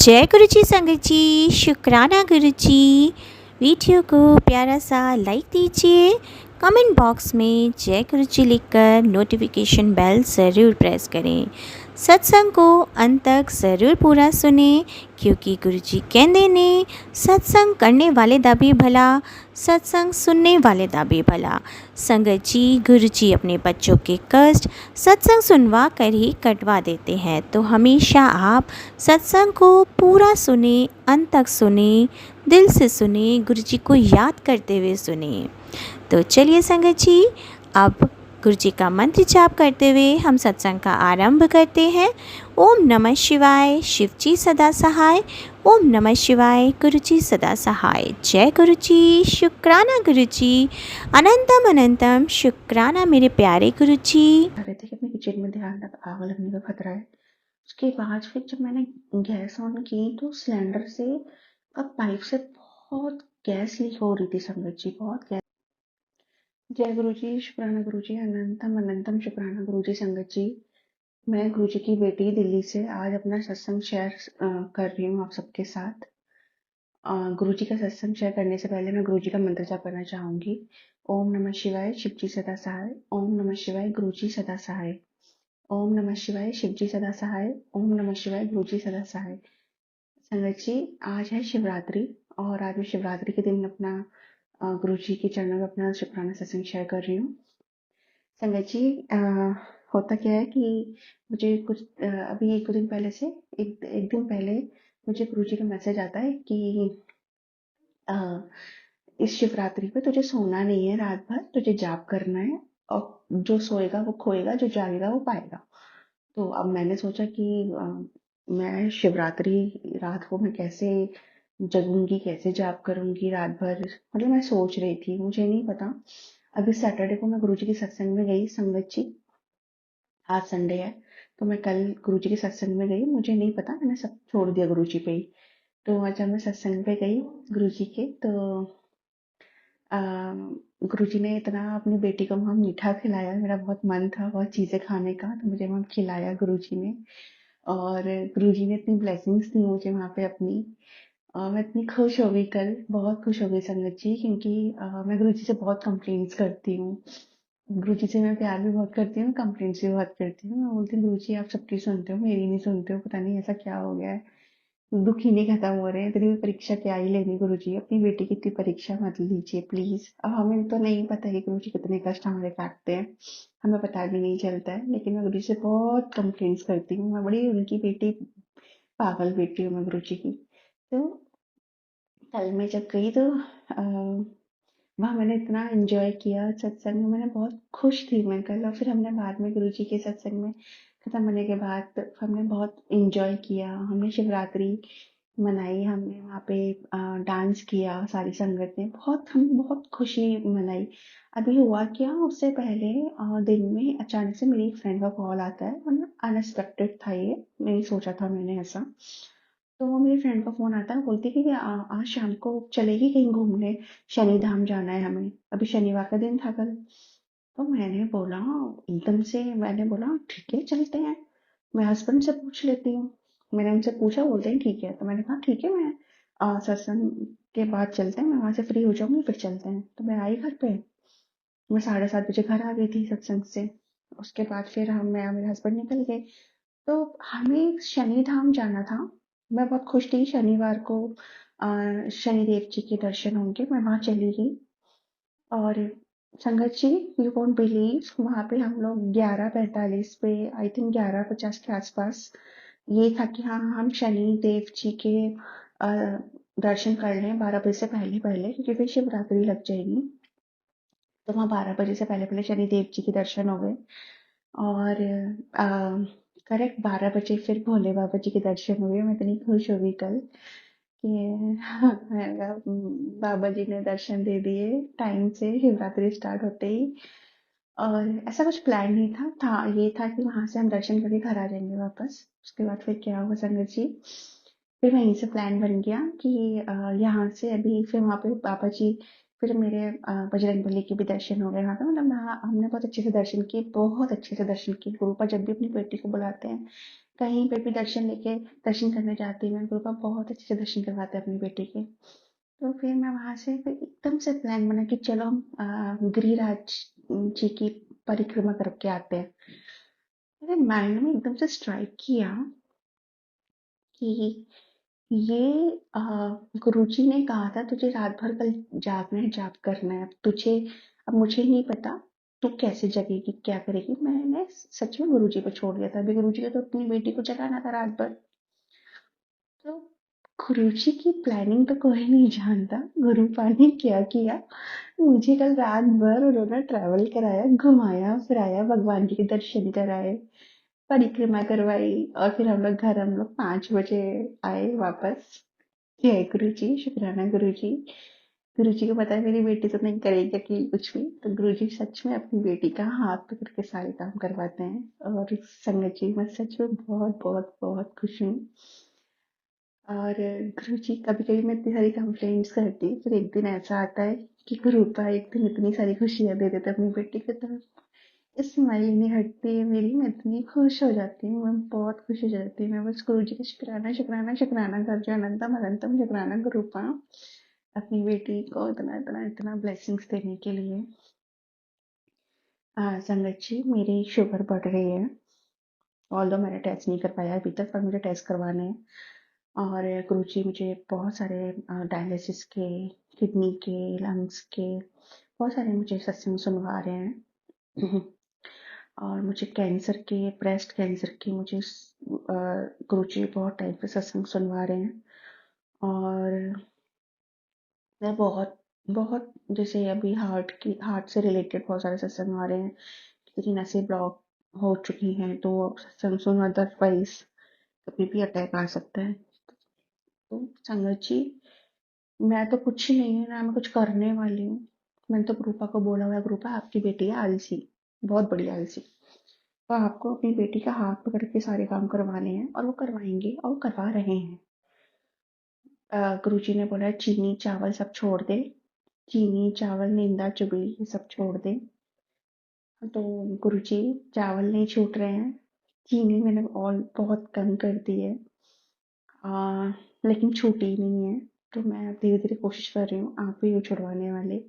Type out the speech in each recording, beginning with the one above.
जय गुरु जी संगत जी, शुक्राना गुरु जी। वीडियो को प्यारा सा लाइक दीजिए, कमेंट बॉक्स में जय गुरु जी लिखकर नोटिफिकेशन बेल ज़रूर प्रेस करें। सत्संग को अंत तक ज़रूर पूरा सुने, क्योंकि गुरु जी कहते ने सत्संग करने वाले दा भी भला, सत्संग सुनने वाले दा भी भला। संगत जी, गुरु जी अपने बच्चों के कष्ट सत्संग सुनवा कर ही कटवा देते हैं, तो हमेशा आप सत्संग को पूरा सुने, अंत तक सुने, दिल से सुने, गुरु जी को याद करते हुए सुने। तो चलिए संगत जी, अब गुरु जी का मंत्र जाप करते हुए हम सत्संग का आरंभ करते हैं। ओम नमः शिवाय, शिव जी सदा सहाय। ओम नमः शिवाय, गुरु जी सदा सहाय। जय गुरु जी, शुक्राना गुरु जी, अनंतम अनंतम शुक्राना मेरे प्यारे गुरु जी। रहे थे कि अपने किचन में ध्यान रख, आग लगने का खतरा है। उसके बाद फिर जब मैंने गैस ऑन की तो सिलेंडर से अब पाइप से बहुत गैस लीक हो रही थी संगत जी, बहुत गैस। जय गुरु जी, शुक्राना गुरु जी, अनंतम अनंतम शुक्राना गुरु जी। संगत जी, मैं गुरु जी की बेटी दिल्ली से आज अपना सत्संग शेयर कर रही हूँ आप सबके साथ। गुरु जी का सत्संग शेयर करने से पहले मैं गुरु जी का मंत्र जाप करना चाहूंगी। ओम नमः शिवाय, शिव जी सदा सहाय। ओम नमः शिवाय, गुरु जी सदा सहाय। ओम नमः शिवाय, शिव जी सदा सहाय। ओम नमः शिवाय, गुरु जी सदा सहाय। संगत जी, आज है शिवरात्रि और आज मैं शिवरात्रि के दिन अपना गुरु जी के चरणों में अपना शुक्राना सत्संग शेयर कर रही हूँ। संगत जी, होता क्या है कि मुझे कुछ अभी एक दो दिन पहले से एक एक दिन पहले मुझे गुरु जी का मैसेज आता है कि अ, इस शिवरात्रि पे तुझे सोना नहीं है, रात भर तुझे जाप करना है और जो सोएगा वो खोएगा, जो जागेगा वो पाएगा। तो अब मैंने सोचा कि मैं शिवरात्रि रात को मैं कैसे जगूंगी, कैसे जाप करूंगी रात भर, मतलब मैं सोच रही थी, मुझे नहीं पता। अभी सैटरडे को मैं गुरुजी के सत्संग में गई संगत जी। आज संडे है तो मैं कल गुरुजी के सत्संग में गई, मुझे नहीं पता, मैंने सब छोड़ दिया गुरुजी पे ही। तो आज जब मैं सत्संग पे गई गुरुजी के, तो गुरुजी ने इतना अपनी बेटी को वहाँ मीठा खिलाया, मेरा बहुत मन था बहुत चीज़ें खाने का, तो मुझे वहाँ खिलाया गुरुजी ने। और गुरुजी ने इतनी ब्लेसिंग्स दी मुझे वहाँ पे अपनी। मैं इतनी खुश हो गई कल, बहुत खुश हो गई संगत जी, क्योंकि मैं गुरुजी से बहुत कंप्लेंट्स करती हूँ। गुरुजी से मैं प्यार भी बहुत करती हूँ, कंप्लेंट्स भी बहुत करती हूँ। मैं बोलती हूँ गुरुजी आप सबकी सुनते हो, मेरी नहीं सुनते हो, पता नहीं ऐसा क्या हो गया है, दुख ही नहीं खत्म हो रहे हैं, इतनी भी परीक्षा क्या ही लेनी गुरुजी, अपनी बेटी की इतनी परीक्षा मत लीजिए प्लीज। अब हमें तो नहीं पता है गुरुजी कितने कष्ट हमारे काटते हैं, हमें पता भी नहीं चलता है, लेकिन मैं गुरुजी से बहुत कंप्लेंट्स करती हूँ, मैं बड़ी उनकी बेटी, पागल बेटी हूँ मैं गुरुजी की। तो कल मैं जब गई तो वहाँ मैंने इतना एंजॉय किया सत्संग में, मैंने बहुत खुश थी मैं कल। और फिर हमने बाद में गुरुजी के सत्संग में खत्म होने के बाद हमने बहुत एंजॉय किया, हमने शिवरात्रि मनाई, हमने वहाँ पे डांस किया सारी संगत ने, बहुत हम बहुत खुशी मनाई। अभी हुआ क्या, उससे पहले दिन में अचानक से मेरी एक फ्रेंड का कॉल आता है, मतलब अनएक्सपेक्टेड था, ये नहीं सोचा था मैंने ऐसा। तो वो मेरी फ्रेंड का फोन आता है, बोलती है कि आज शाम को चलेगी कहीं घूमने, शनि धाम जाना है हमें, अभी शनिवार का दिन था कल। तो मैंने बोला, एकदम से मैंने बोला ठीक है चलते हैं, मैं हस्बैंड से पूछ लेती हूँ। मैंने उनसे पूछा, बोलते हैं ठीक है, तो मैंने कहा ठीक है, मैं सत्संग के बाद चलते हैं, मैं वहां से फ्री हो जाऊंगी फिर चलते हैं। तो मैं आई घर पे, मैं 7:30 बजे घर आ गई थी सत्संग से। उसके बाद फिर हम, मैं और मेरे हस्बैंड निकल गए। तो हमें शनि धाम जाना था, मैं बहुत खुश थी शनिवार को शनिदेव जी के दर्शन होंगे, मैं वहां चली गई। और संगत जी, यू वोंट बिलीव, वहां पे हम लोग 11:45 पे, आई थिंक 11:50 के आसपास, ये था कि हाँ हम शनि देव जी के अ, दर्शन कर लें 12 बजे से पहले पहले, क्योंकि फिर शिवरात्रि लग जाएगी। तो वहाँ 12 बजे से पहले पहले शनि देव जी के दर्शन हो गए। और करेक्ट 12 बजे फिर भोले बाबा जी के दर्शन हुए। मैं इतनी खुश हो गई कल कि मैंने कहा, बाबा जी ने दर्शन दे दिए टाइम से, शिवरात्रि स्टार्ट होते ही। और ऐसा कुछ प्लान नहीं था, ये था कि वहां से हम दर्शन करके घर आ जाएंगे वापस। उसके बाद फिर क्या हुआ संगत जी, फिर वहीं से प्लान बन गया कि यहाँ से अभी फिर वहां पे बाबा जी फिर मेरे बजरंगबली के भी दर्शन हो गए वहाँ पे, मतलब हमने बहुत अच्छे से दर्शन किए, बहुत अच्छे से दर्शन किए। गुरु पर जब भी अपनी बेटी को बुलाते हैं, कहीं पे भी दर्शन करने जाती हूँ मैं, गुरु पर बहुत अच्छे से दर्शन करवाते हैं अपनी बेटी के। तो फिर मैं वहां से फिर एकदम से प्लान बना कि चलो हम गिरिराज जी की परिक्रमा करके आते हैं। मेरे माइंड में एकदम से स्ट्राइक किया कि ये गुरुजी ने कहा था तुझे रात भर कल जागना है, जाप करना है। अब मुझे नहीं पता तू कैसे जगेगी, क्या करेगी। मैंने सच में गुरुजी पे छोड़ दिया था। अभी गुरुजी को तो अपनी बेटी को जगाना था रात भर। तो गुरुजी की प्लानिंग तो कोई नहीं जानता। गुरुपा ने क्या किया, मुझे कल रात भर उन्होंने ट्रैवल कराया, घुमाया फिराया, भगवान जी के दर्शन कराए, परिक्रमा करवाई, और फिर हम लोग 5 बजे आए वापस। जय गुरु जी, शुक्राना गुरु जी। गुरु जी को पता है मेरी बेटी तो नहीं करेगी अकेली कुछ भी, तो गुरु जी सच में अपनी बेटी का हाथ पकड़ के सारे काम करवाते हैं। और संगत जी, मैं सच में बहुत बहुत बहुत खुश हूँ। और गुरु जी, कभी कभी मैं इतनी सारी कंप्लेंट्स करती, फिर एक दिन ऐसा आता है कि गुरुपा एक दिन इतनी सारी खुशियां दे देते अपनी बेटी की तरफ। स्माइल नहीं हटती है मेरी, मैं इतनी खुश हो जाती हूँ, मैं बहुत खुश हो जाती हूँ। मैं बस गुरु जी का शुक्राना शुक्राना शुक्राना कर जो अनंतम अनंतम शुक्राना गुरुपा, अपनी बेटी को इतना इतना इतना ब्लेसिंग्स देने के लिए। संगत जी, मेरी शुगर बढ़ रही है। ऑल्दो मैंने टेस्ट नहीं करवाया अभी तक, पर मुझे टेस्ट करवाने हैं। और गुरु जी मुझे बहुत सारे डायलिसिस के, किडनी के, लंग्स के, बहुत सारे मुझे सत्संग सुनवा रहे हैं। और मुझे कैंसर के, ब्रेस्ट कैंसर के मुझे गुरुजी बहुत टाइम पे सत्संग सुनवा रहे हैं। और मैं बहुत बहुत जैसे अभी हार्ट से रिलेटेड बहुत सारे सत्संग आ रहे हैं, कितनी नसें ब्लॉक हो चुकी हैं, तो सत्संग सुनो, अदरवाइज कभी भी अटैक आ सकता है। तो संगत जी, मैं तो कुछ ही नहीं है ना, मैं कुछ करने वाली हूँ। मैंने तो गुरुपा को बोला हुआ है, गुरुपा आपकी बेटी है आलसी, बहुत बड़ी आलसी, तो आपको अपनी बेटी का हाथ पकड़ के सारे काम करवाने हैं, और वो करवाएंगे और वो करवा रहे हैं। गुरुजी ने बोला है चीनी चावल सब छोड़ दे, चीनी चावल निंदा चुगली ये सब छोड़ दे। तो गुरुजी, चावल नहीं छूट रहे हैं, चीनी मैंने और बहुत कम कर दी है, लेकिन छूटी नहीं है। तो मैं धीरे धीरे कोशिश कर रही हूँ, आप भी हो छुड़वाने वाले।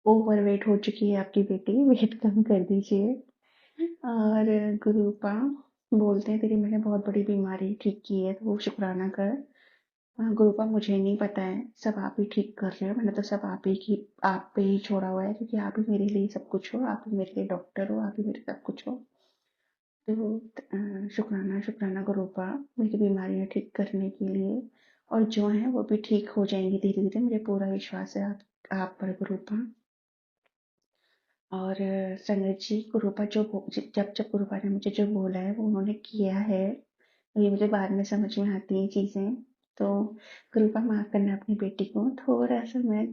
ओवर वेट हो चुकी है आपकी बेटी, वेट कम कर दीजिए। और गुरुपा बोलते हैं तेरी मैंने बहुत बड़ी बीमारी ठीक की है, तो वो शुक्राना कर। गुरुपा मुझे नहीं पता है, सब आप ही ठीक कर रहे हो, मैंने तो सब आप पे ही छोड़ा हुआ है, क्योंकि आप ही मेरे लिए सब कुछ हो, आप ही मेरे लिए डॉक्टर हो, आप ही मेरे सब कुछ हो। तो शुक्राना शुक्राना गुरुपा, मेरी बीमारियां ठीक करने के लिए, और जो है वो भी ठीक हो जाएंगी धीरे धीरे, मुझे पूरा विश्वास है आप पर गुरुपा। और संगत जी, गुरुपा जब जब गुरुपा ने मुझे जो बोला है वो उन्होंने किया है, ये मुझे बाद में समझ में आती हैं चीज़ें। तो कृपा माफ करना अपनी बेटी को, थोड़ा सा मैं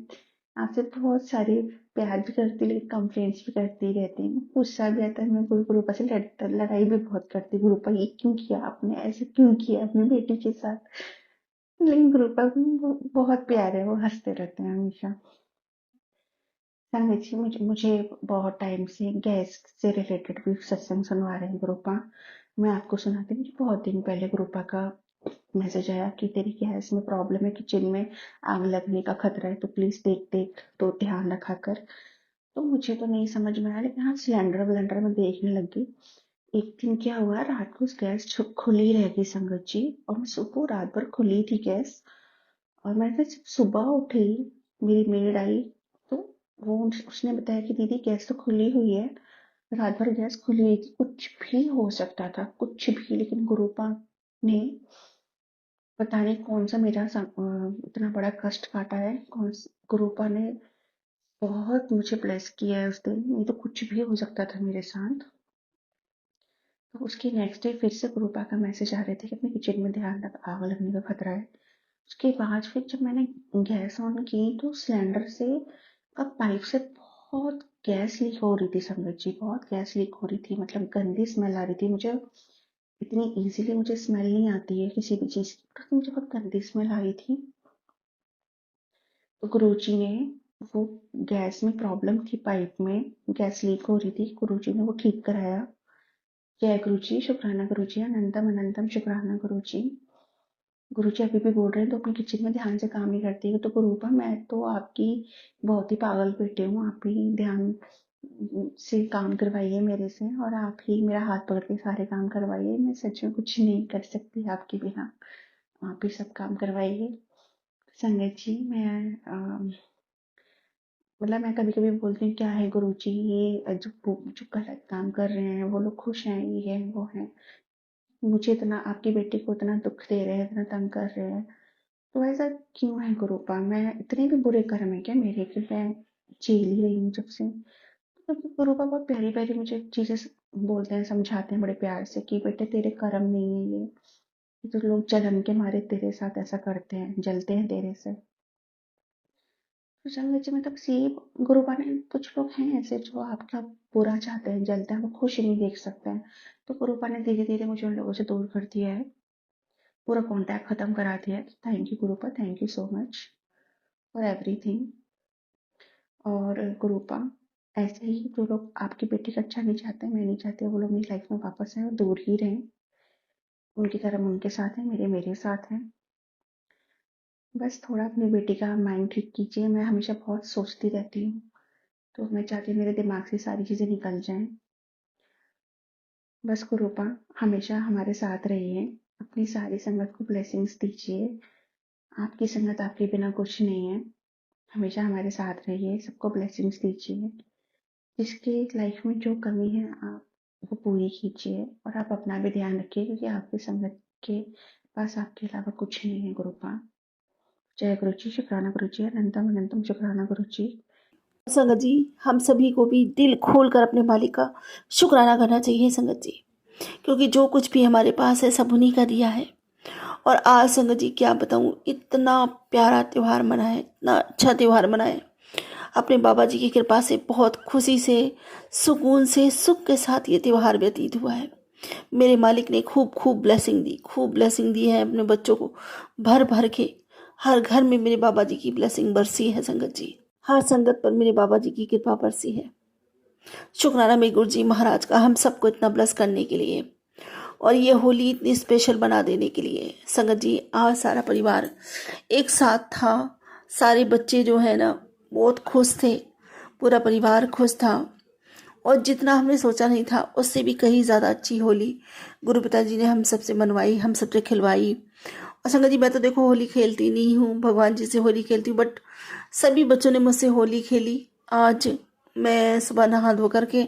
आपसे बहुत सारी प्यार भी करती, लेकिन कंप्लेंट्स भी करती रहती हूँ, गुस्सा भी आता है। मैं गुरुपा से लड़ाई भी बहुत करती हूँ, गुरुपा ये क्यों किया आपने, ऐसे क्यों किया अपनी बेटी के साथ। लेकिन गुरुपा बहुत प्यार है, वो हंसते रहते हैं हमेशा। संगत जी, मुझे मुझे बहुत टाइम से गैस से रिलेटेड भी सत्संग सुनवा रहे हैं गुरुपा। मैं आपको सुनाती हूँ, मुझे बहुत दिन पहले गुरुपा का मैसेज आया कि तेरी गैस में प्रॉब्लम है, किचन में आग लगने का खतरा है, तो प्लीज देख देख, तो ध्यान रखा कर। तो मुझे तो नहीं समझ में आया, लेकिन हाँ सिलेंडर विलेंडर में देखने लगी। एक दिन क्या हुआ, रात को गैस खुली रह गई संगत जी, और मैं सुबह रात भर खुली थी गैस। और मैं फिर जब सुबह उठी, मेरी मेड आई, तो उसने बताया कि दीदी गैस तो खुली हुई है, रात भर गैस खुली हुई थी, कुछ भी हो सकता था, कुछ भी। लेकिन गुरुपा ने पता नहीं कौन सा इतना बड़ा कष्ट काटा है, गुरुपा ने बहुत मुझे ब्लेस किया है उस दिन, नहीं तो कुछ भी हो सकता था मेरे साथ। तो उसके नेक्स्ट डे फिर से गुरुपा का मैसेज आ रहे थे कि अपने किचन में ध्यान रख, आग लगने का खतरा है। उसके बाद फिर जब मैंने गैस ऑन की, तो सिलेंडर से अब पाइप से बहुत गैस लीक हो रही थी संगत जी, बहुत गैस लीक हो रही थी, मतलब गंदी स्मेल आ रही थी। मुझे इतनी इजीली मुझे स्मेल नहीं आती है किसी भी चीज़ की, तो मुझे बहुत गंदी स्मेल आ रही थी। तो गुरुजी ने वो गैस में प्रॉब्लम थी, पाइप में गैस लीक हो रही थी, गुरुजी ने वो ठीक कराया। जय गुरुजी, शुक्राना गुरुजी, अनंतम अनंतम शुक्राना गुरुजी। गुरुजी अभी भी बोल रहे हैं तो अपनी किचन में ध्यान से काम नहीं करती है तो गुरुपा मैं तो आपकी बहुत ही पागल बेटी हूँ, आप ही ध्यान से काम करवाइए मेरे से, और आप ही मेरा हाथ पकड़ के सारे काम करवाइए, मैं सच में कुछ नहीं कर सकती आपके बिना, आप ही सब काम करवाइए। संगत जी मैं कभी कभी बोलती हूँ क्या है गुरुजी, ये जो गलत काम कर रहे हैं, वो लोग खुश हैं, ये है वो है, मुझे इतना, आपकी बेटी को इतना दुख दे रहे हैं, इतना तंग कर रहे हैं, तो ऐसा क्यों है गुरुपा? मैं इतने भी बुरे कर्म है क्या मेरे कि मैं झेल ही रही हूँ जब से? तो गुरुपा बहुत प्यारी प्यारी मुझे चीजें बोलते हैं, समझाते हैं बड़े प्यार से कि बेटे तेरे कर्म नहीं है ये तो लोग जलन के मारे तेरे साथ ऐसा करते हैं, जलते हैं तेरे से। तो संगत जी मतलब सी गुरुपा ने, कुछ लोग हैं ऐसे जो आपका बुरा चाहते हैं, जलते हैं, वो खुश नहीं देख सकते हैं, तो गुरुपा ने धीरे धीरे मुझे उन लोगों से दूर कर दिया है, पूरा कांटेक्ट खत्म करा दिया है। Thank you गुरुपा, thank you so much for everything. और गुरुपा ऐसे ही जो लोग आपकी बेटी का अच्छा नहीं चाहते, मैं नहीं चाहती वो लोग मेरी लाइफ में वापस आए और दूर ही रहें, उनकी कर्म उनके साथ है, मेरे मेरे साथ हैं। बस थोड़ा अपनी बेटी का माइंड ठीक कीजिए, मैं हमेशा बहुत सोचती रहती हूँ, तो मैं चाहती हूँ मेरे दिमाग से सारी चीज़ें निकल जाएं। बस गुरुपा हमेशा हमारे साथ रहिए, अपनी सारी संगत को ब्लेसिंग्स दीजिए, आपकी संगत आपके बिना कुछ नहीं है, हमेशा हमारे साथ रहिए, सबको ब्लेसिंग्स दीजिए, जिसके लाइफ में जो कमी है आप वो पूरी कीजिए, और आप अपना भी ध्यान रखिए क्योंकि आपकी संगत के पास आपके अलावा कुछ नहीं है गुरुपा। जय गुरु जी, शुक्राना गुरु जी, अनंतम अनंतम शुक्राना गुरु जी। संगत जी, हम सभी को भी दिल खोल कर अपने मालिक का शुक्राना करना चाहिए संगत जी, क्योंकि जो कुछ भी हमारे पास है सब उन्हीं का दिया है। और आज संगत जी क्या बताऊँ, इतना प्यारा त्यौहार मना है, इतना अच्छा त्यौहार मना है, अपने बाबा जी की कृपा से बहुत खुशी से, सुकून से, सुख के साथ ये त्यौहार व्यतीत हुआ है। मेरे मालिक ने खूब खूब ब्लेसिंग दी, खूब ब्लेसिंग दी है अपने बच्चों को भर भर के। हर घर में मेरे बाबा जी की ब्लेसिंग बरसी है संगत जी, हर संगत पर मेरे बाबा जी की कृपा बरसी है। शुक्राना मेरे गुरु जी महाराज का हम सबको इतना ब्लेस करने के लिए और ये होली इतनी स्पेशल बना देने के लिए। संगत जी आज सारा परिवार एक साथ था, सारे बच्चे जो है ना बहुत खुश थे, पूरा परिवार खुश था, और जितना हमने सोचा नहीं था उससे भी कहीं ज़्यादा अच्छी होली गुरु पिताजी ने हम सबसे मनवाई, हम सबसे खिलवाई। और संगत जी मैं तो देखो होली खेलती नहीं हूँ, भगवान जी से होली खेलती हूँ, बट सभी बच्चों ने मुझसे होली खेली। आज मैं सुबह नहा धो करके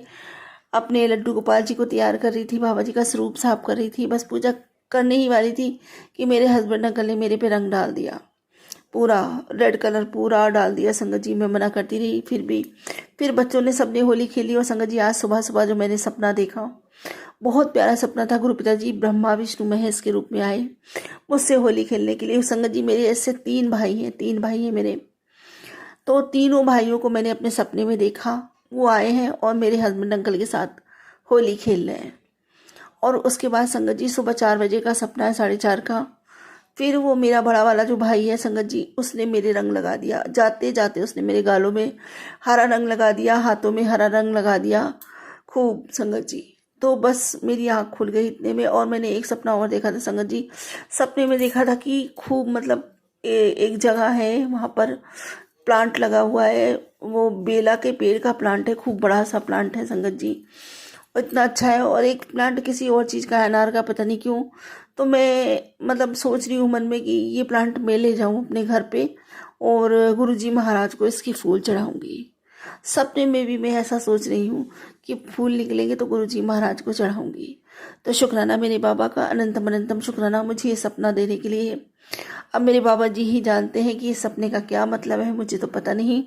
अपने लड्डू गोपाल जी को तैयार कर रही थी, बाबा जी का स्वरूप साफ कर रही थी, बस पूजा करने ही वाली थी कि मेरे हस्बैंड अंकल ने मेरे पे रंग डाल दिया, पूरा रेड कलर पूरा डाल दिया। संगत जी मैं मना करती रही, फिर बच्चों ने सबने होली खेली। और संगत जी आज सुबह सुबह जो मैंने सपना देखा, बहुत प्यारा सपना था। गुरु पिताजी ब्रह्मा विष्णु महेश के रूप में आए मुझसे होली खेलने के लिए। संगत जी मेरे ऐसे तीन भाई हैं मेरे, तो तीनों भाइयों को मैंने अपने सपने में देखा, वो आए हैं और मेरे हस्बैंड अंकल के साथ होली खेल रहे हैं। और उसके बाद संगत जी सुबह 4 बजे का सपना है, 4:30 का, फिर वो मेरा बड़ा वाला जो भाई है संगत जी, उसने मेरे रंग लगा दिया, जाते जाते उसने मेरे गालों में हरा रंग लगा दिया, हाथों में हरा रंग लगा दिया खूब संगत जी। तो बस मेरी आँख खुल गई इतने में। और मैंने एक सपना और देखा था संगत जी, सपने में देखा था कि खूब मतलब एक जगह है, वहाँ पर प्लांट लगा हुआ है, वो बेला के पेड़ का प्लांट है, खूब बड़ा सा प्लांट है संगत जी, और इतना अच्छा है। और एक प्लांट किसी और चीज़ का है, अनार का, पता नहीं क्यों। तो मैं मतलब सोच रही हूँ मन में कि ये प्लांट मैं ले जाऊँ अपने घर पे और गुरुजी महाराज को इसकी फूल चढ़ाऊँगी। सपने में भी मैं ऐसा सोच रही हूँ कि फूल निकलेंगे तो गुरुजी महाराज को चढ़ाऊँगी। तो शुक्राना मेरे बाबा का, अनंतम अनंतम शुक्राना मुझे ये सपना देने के लिए। अब मेरे बाबा जी ही जानते हैं कि इस सपने का क्या मतलब है, मुझे तो पता नहीं,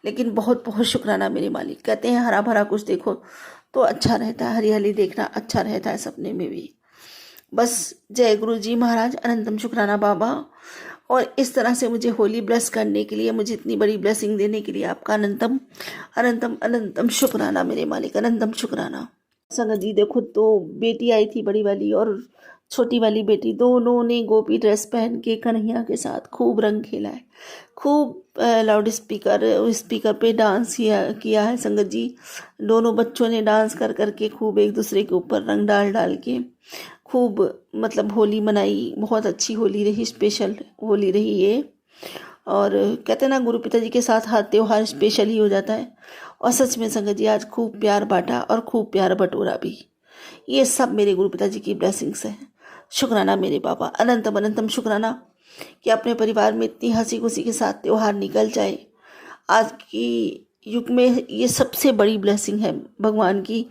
लेकिन बहुत बहुत शुक्राना मेरे मालिक। कहते हैं हरा भरा कुछ देखो तो अच्छा रहता है, हरियाली देखना अच्छा रहता है सपने में भी। बस जय गुरु जी महाराज, अनंतम शुक्राना बाबा। और इस तरह से मुझे होली ब्लेस करने के लिए, मुझे इतनी बड़ी ब्लेसिंग देने के लिए आपका अनंतम अनंतम अनंतम शुक्राना मेरे मालिक, अनंतम शुक्राना। संगत जी देखो, तो बेटी आई थी बड़ी वाली और छोटी वाली बेटी दोनों ने गोपी ड्रेस पहन के कन्हैया के साथ खूब रंग खेला है, खूब लाउड स्पीकर पे डांस किया है संगत जी। दोनों बच्चों ने डांस कर कर के खूब एक दूसरे के ऊपर रंग डाल डाल के खूब मतलब होली मनाई। बहुत अच्छी होली रही, स्पेशल होली रही ये। और कहते हैं ना, गुरु पिताजी के साथ हर त्योहार स्पेशल ही हो जाता है। और सच में संगत जी आज खूब प्यार बांटा और खूब प्यार बटोरा भी। ये सब मेरे गुरु पिताजी की ब्लेसिंग्स हैं। शुक्राना मेरे बाबा, अनंतम अनंतम शुक्राना कि अपने परिवार में इतनी हंसी खुशी के साथ त्योहार निकल जाए। आज की युग में ये सबसे बड़ी ब्लेसिंग है भगवान की,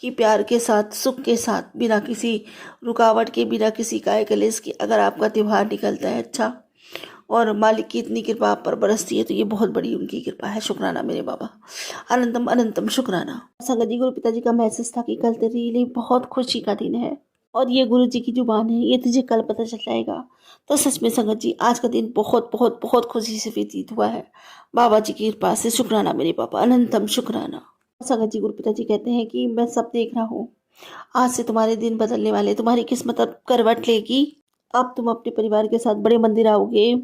कि प्यार के साथ, सुख के साथ, बिना किसी रुकावट के, बिना किसी काय कलेश के अगर आपका त्यौहार निकलता है अच्छा, और मालिक की इतनी कृपा आप पर बरसती है, तो ये बहुत बड़ी उनकी कृपा है। शुक्राना मेरे बाबा, अनंतम अनंतम शुक्राना। संगत जी, गुरु पिताजी का मैसेज था कि कल तेरे लिए बहुत खुशी का दिन है और ये गुरु जी की जुबान है, ये तुझे कल पता चल जाएगा। तो सच में संगत जी आज का दिन बहुत बहुत बहुत खुशी से व्यतीत हुआ है बाबा जी की कृपा से। शुक्राना मेरे पापा, अनंतम शुक्राना। संगत जी, गुरु पिताजी कहते हैं कि मैं सब देख रहा हूँ, आज से तुम्हारे दिन बदलने वाले, तुम्हारी किस्मत अब करवट लेगी। अब तुम अपने परिवार के साथ बड़े मंदिर आओगे,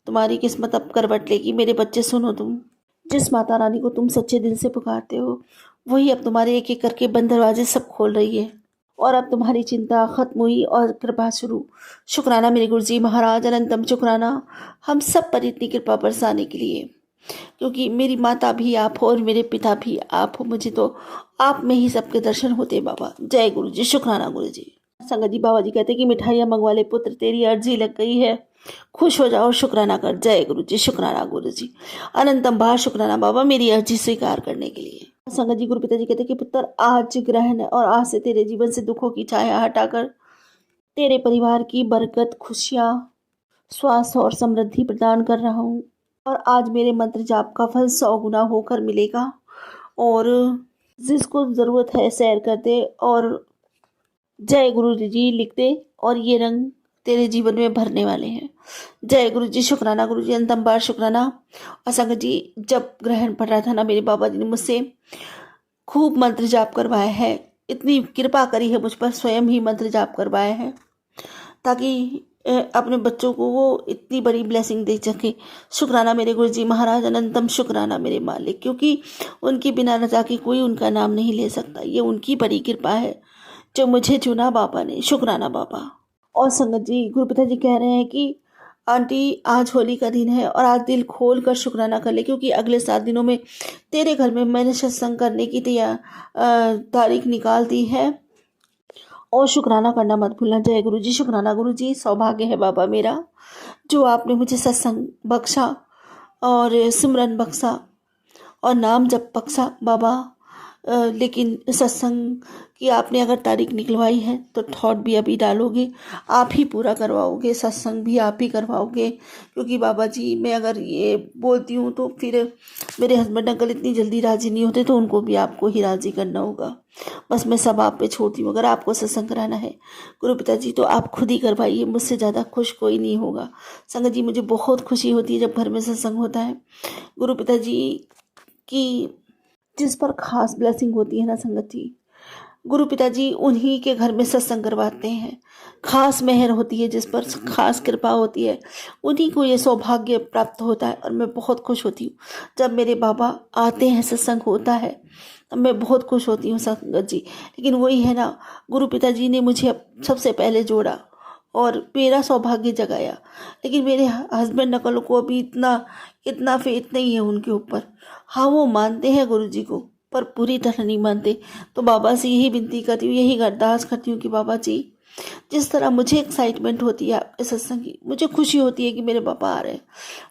तुम्हारी किस्मत अब करवट लेगी। मेरे बच्चे सुनो, तुम जिस माता रानी को तुम सच्चे दिल से पुकारते हो, वही अब तुम्हारे एक एक करके बंद दरवाजे सब खोल रही है और अब तुम्हारी चिंता खत्म हुई और कृपा शुरू। शुक्राना मेरे गुरुजी महाराज, अनंतम शुक्राना हम सब पर इतनी कृपा बरसाने के लिए, क्योंकि मेरी माता भी आप हो और मेरे पिता भी आप हो। मुझे तो आप में ही सबके दर्शन होते बाबा। जय गुरु जी, शुक्राना गुरु जी। संगत जी, बाबा जी कहते हैं कि मिठाइयाँ मंगवा ले पुत्र, तेरी अर्जी लग गई है, खुश हो जाओ, शुक्राना कर। जय गुरु जी, शुक्राना गुरु जी, अनंतम बार शुक्राना बाबा मेरी अर्जी स्वीकार करने के लिए। संगत जी, गुरु पिताजी कहते हैं कि पुत्र आज ग्रहण है और आज से तेरे जीवन से दुखों की छाया हटाकर तेरे परिवार की बरकत, खुशियाँ, स्वास्थ्य और समृद्धि प्रदान कर रहा हूँ। और आज मेरे मंत्र जाप का फल 100 गुना होकर मिलेगा। और जिसको ज़रूरत है शेयर कर दे और जय गुरु जी लिख दे, और ये रंग तेरे जीवन में भरने वाले हैं। जय गुरु जी, शुक्राना गुरु जी, अंतम बार शुक्राना। और संगत जी, जब ग्रहण पड़ रहा था ना, मेरे बाबा जी ने मुझसे खूब मंत्र जाप करवाया है, इतनी कृपा करी है मुझ पर, स्वयं ही मंत्र जाप करवाया है ताकि अपने बच्चों को वो इतनी बड़ी ब्लेसिंग दे सके। शुक्राना मेरे गुरु जी महाराज, अनंतम शुक्राना मेरे मालिक, क्योंकि उनकी बिना रजा के कोई उनका नाम नहीं ले सकता। ये उनकी बड़ी कृपा है जो मुझे चुना बाबा ने। शुक्राना बाबा। और संगत जी, गुरु पिताजी कह रहे हैं कि आंटी आज होली का दिन है और आज दिल खोल कर शुक्राना कर ले, क्योंकि अगले 7 दिनों में तेरे घर में मैंने सत्संग करने की तारीख निकाल दी है और शुक्राना करना मत भूलना। जय गुरु जी, शुक्राना गुरु जी। सौभाग्य है बाबा मेरा जो आपने मुझे सत्संग बख्शा और सिमरन बख्शा और नाम जप बख्शा बाबा। लेकिन सत्संग की आपने अगर तारीख निकलवाई है तो थॉट भी अभी डालोगे, आप ही पूरा करवाओगे, सत्संग भी आप ही करवाओगे। क्योंकि बाबा जी, मैं अगर ये बोलती हूँ तो फिर मेरे हस्बैंड अंकल इतनी जल्दी राज़ी नहीं होते, तो उनको भी आपको ही राज़ी करना होगा। बस मैं सब आप पे छोड़ती हूँ। अगर आपको सत्संग कराना है गुरु पिताजी तो आप खुद ही करवाइए, मुझसे ज़्यादा खुश कोई नहीं होगा। संगत जी, मुझे बहुत खुशी होती है जब घर में सत्संग होता है। गुरु पिताजी की जिस पर खास ब्लेसिंग होती है ना संगत जी, गुरु पिताजी उन्हीं के घर में सत्संग करवाते हैं। खास मेहर होती है, जिस पर खास कृपा होती है, उन्हीं को ये सौभाग्य प्राप्त होता है। और मैं बहुत खुश होती हूँ जब मेरे बाबा आते हैं, सत्संग होता है, तब मैं बहुत खुश होती हूँ संगत जी। लेकिन वही है ना, गुरु पिताजी ने मुझे सबसे पहले जोड़ा और मेरा सौभाग्य जगाया। लेकिन मेरे हस्बैंड नकल को अभी इतना फेथ नहीं है उनके ऊपर। हाँ, वो मानते हैं गुरु जी को, पर पूरी तरह नहीं मानते। तो बाबा से यही विनती करती हूँ, यही अरदास करती हूँ कि बाबा जी, जिस तरह मुझे एक्साइटमेंट होती है आपके सत्संग की, मुझे खुशी होती है कि मेरे पापा आ रहे हैं,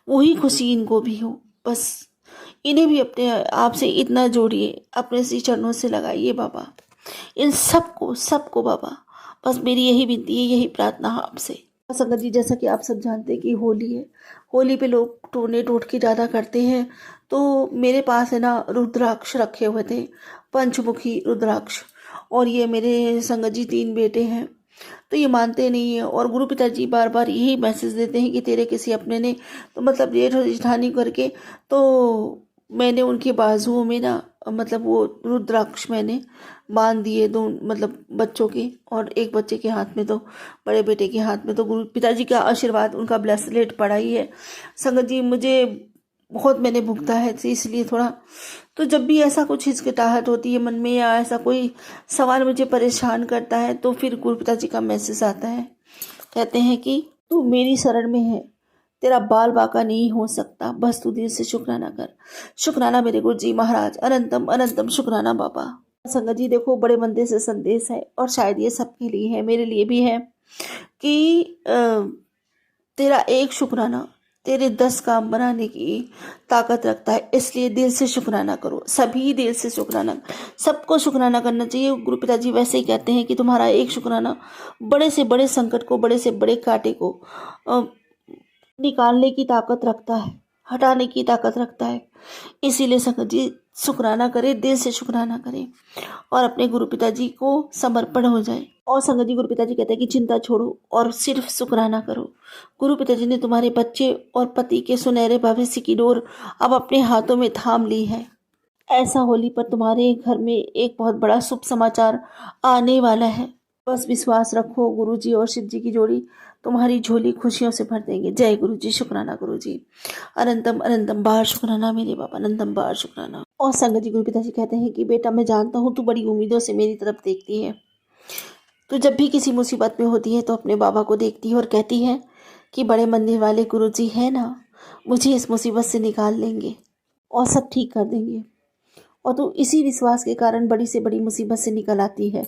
वही खुशी इनको भी हो। बस इन्हें भी अपने आप से इतना जोड़िए, अपने सी चरणों से लगाइए बाबा, इन सबको बाबा। बस मेरी यही विनती है, यही प्रार्थना है आपसे। संगत जी, जैसा कि आप सब जानते हैं कि होली है, होली पे लोग टोने टोटके ज़्यादा करते हैं। तो मेरे पास है ना रुद्राक्ष रखे हुए थे, पंचमुखी रुद्राक्ष। और ये मेरे संगत जी 3 बेटे हैं, तो ये मानते नहीं है। और गुरु पिताजी बार बार यही मैसेज देते हैं कि तेरे किसी अपने ने तो मतलब जेठ और जेठानी करके, तो मैंने उनके बाजुओं में ना मतलब वो रुद्राक्ष मैंने बांध दिए दो, मतलब बच्चों के, और एक बच्चे के हाथ में तो, बड़े बेटे के हाथ में तो गुरु पिताजी का आशीर्वाद, उनका ब्रेसलेट पड़ा ही है। संगत जी मुझे बहुत मैंने भुगता है, तो इसलिए थोड़ा, तो जब भी ऐसा कुछ हिचकिटाहट होती है मन में या ऐसा कोई सवाल मुझे परेशान करता है तो फिर गुरु पिताजी का मैसेज आता है, कहते हैं कि तू मेरी शरण में है, तेरा बाल बाका नहीं हो सकता, बस तू दिल से शुक्राना कर। शुक्राना मेरे गुरु जी महाराज, अनंतम अनंतम शुक्राना बाबा। संगत जी देखो, बड़े मंदिर से संदेश है और शायद ये सबके लिए है, मेरे लिए भी है कि तेरा एक शुक्राना तेरे 10 काम बनाने की ताकत रखता है, इसलिए दिल से शुक्राना करो, सभी दिल से शुक्राना, सबको शुक्राना करना चाहिए। गुरु पिताजी वैसे ही कहते हैं कि तुम्हारा एक शुक्राना बड़े से बड़े संकट को, बड़े से बड़े कांटे को निकालने की ताकत रखता है, हटाने की ताकत रखता है। इसीलिए संगत जी शुक्राना करें, दिल से शुक्राना करें और अपने गुरु पिताजी को समर्पण हो जाए। और संगत जी गुरु पिताजी कहते हैं कि चिंता छोड़ो और सिर्फ शुक्राना करो। गुरु पिताजी ने तुम्हारे बच्चे और पति के सुनहरे भविष्य की डोर अब अपने हाथों में थाम ली है। ऐसा होली पर तुम्हारे घर में एक बहुत बड़ा शुभ समाचार आने वाला है। बस विश्वास रखो, गुरु जी और शिव जी की जोड़ी तुम्हारी झोली खुशियों से भर देंगे। जय गुरु जी, शुक्राना गुरु जी, अनंतम अनंतम बार शुक्राना मेरे बाबा, अनंतम बार शुक्राना। और संगत जी गुरु पिताजी कहते हैं कि बेटा मैं जानता हूँ तू बड़ी उम्मीदों से मेरी तरफ देखती है, तो जब भी किसी मुसीबत में होती है तो अपने बाबा को देखती है और कहती है कि बड़े मंदिर वाले गुरु जी है ना, मुझे इस मुसीबत से निकाल लेंगे और सब ठीक कर देंगे। और तू इसी विश्वास के कारण बड़ी से बड़ी मुसीबत से निकल आती है।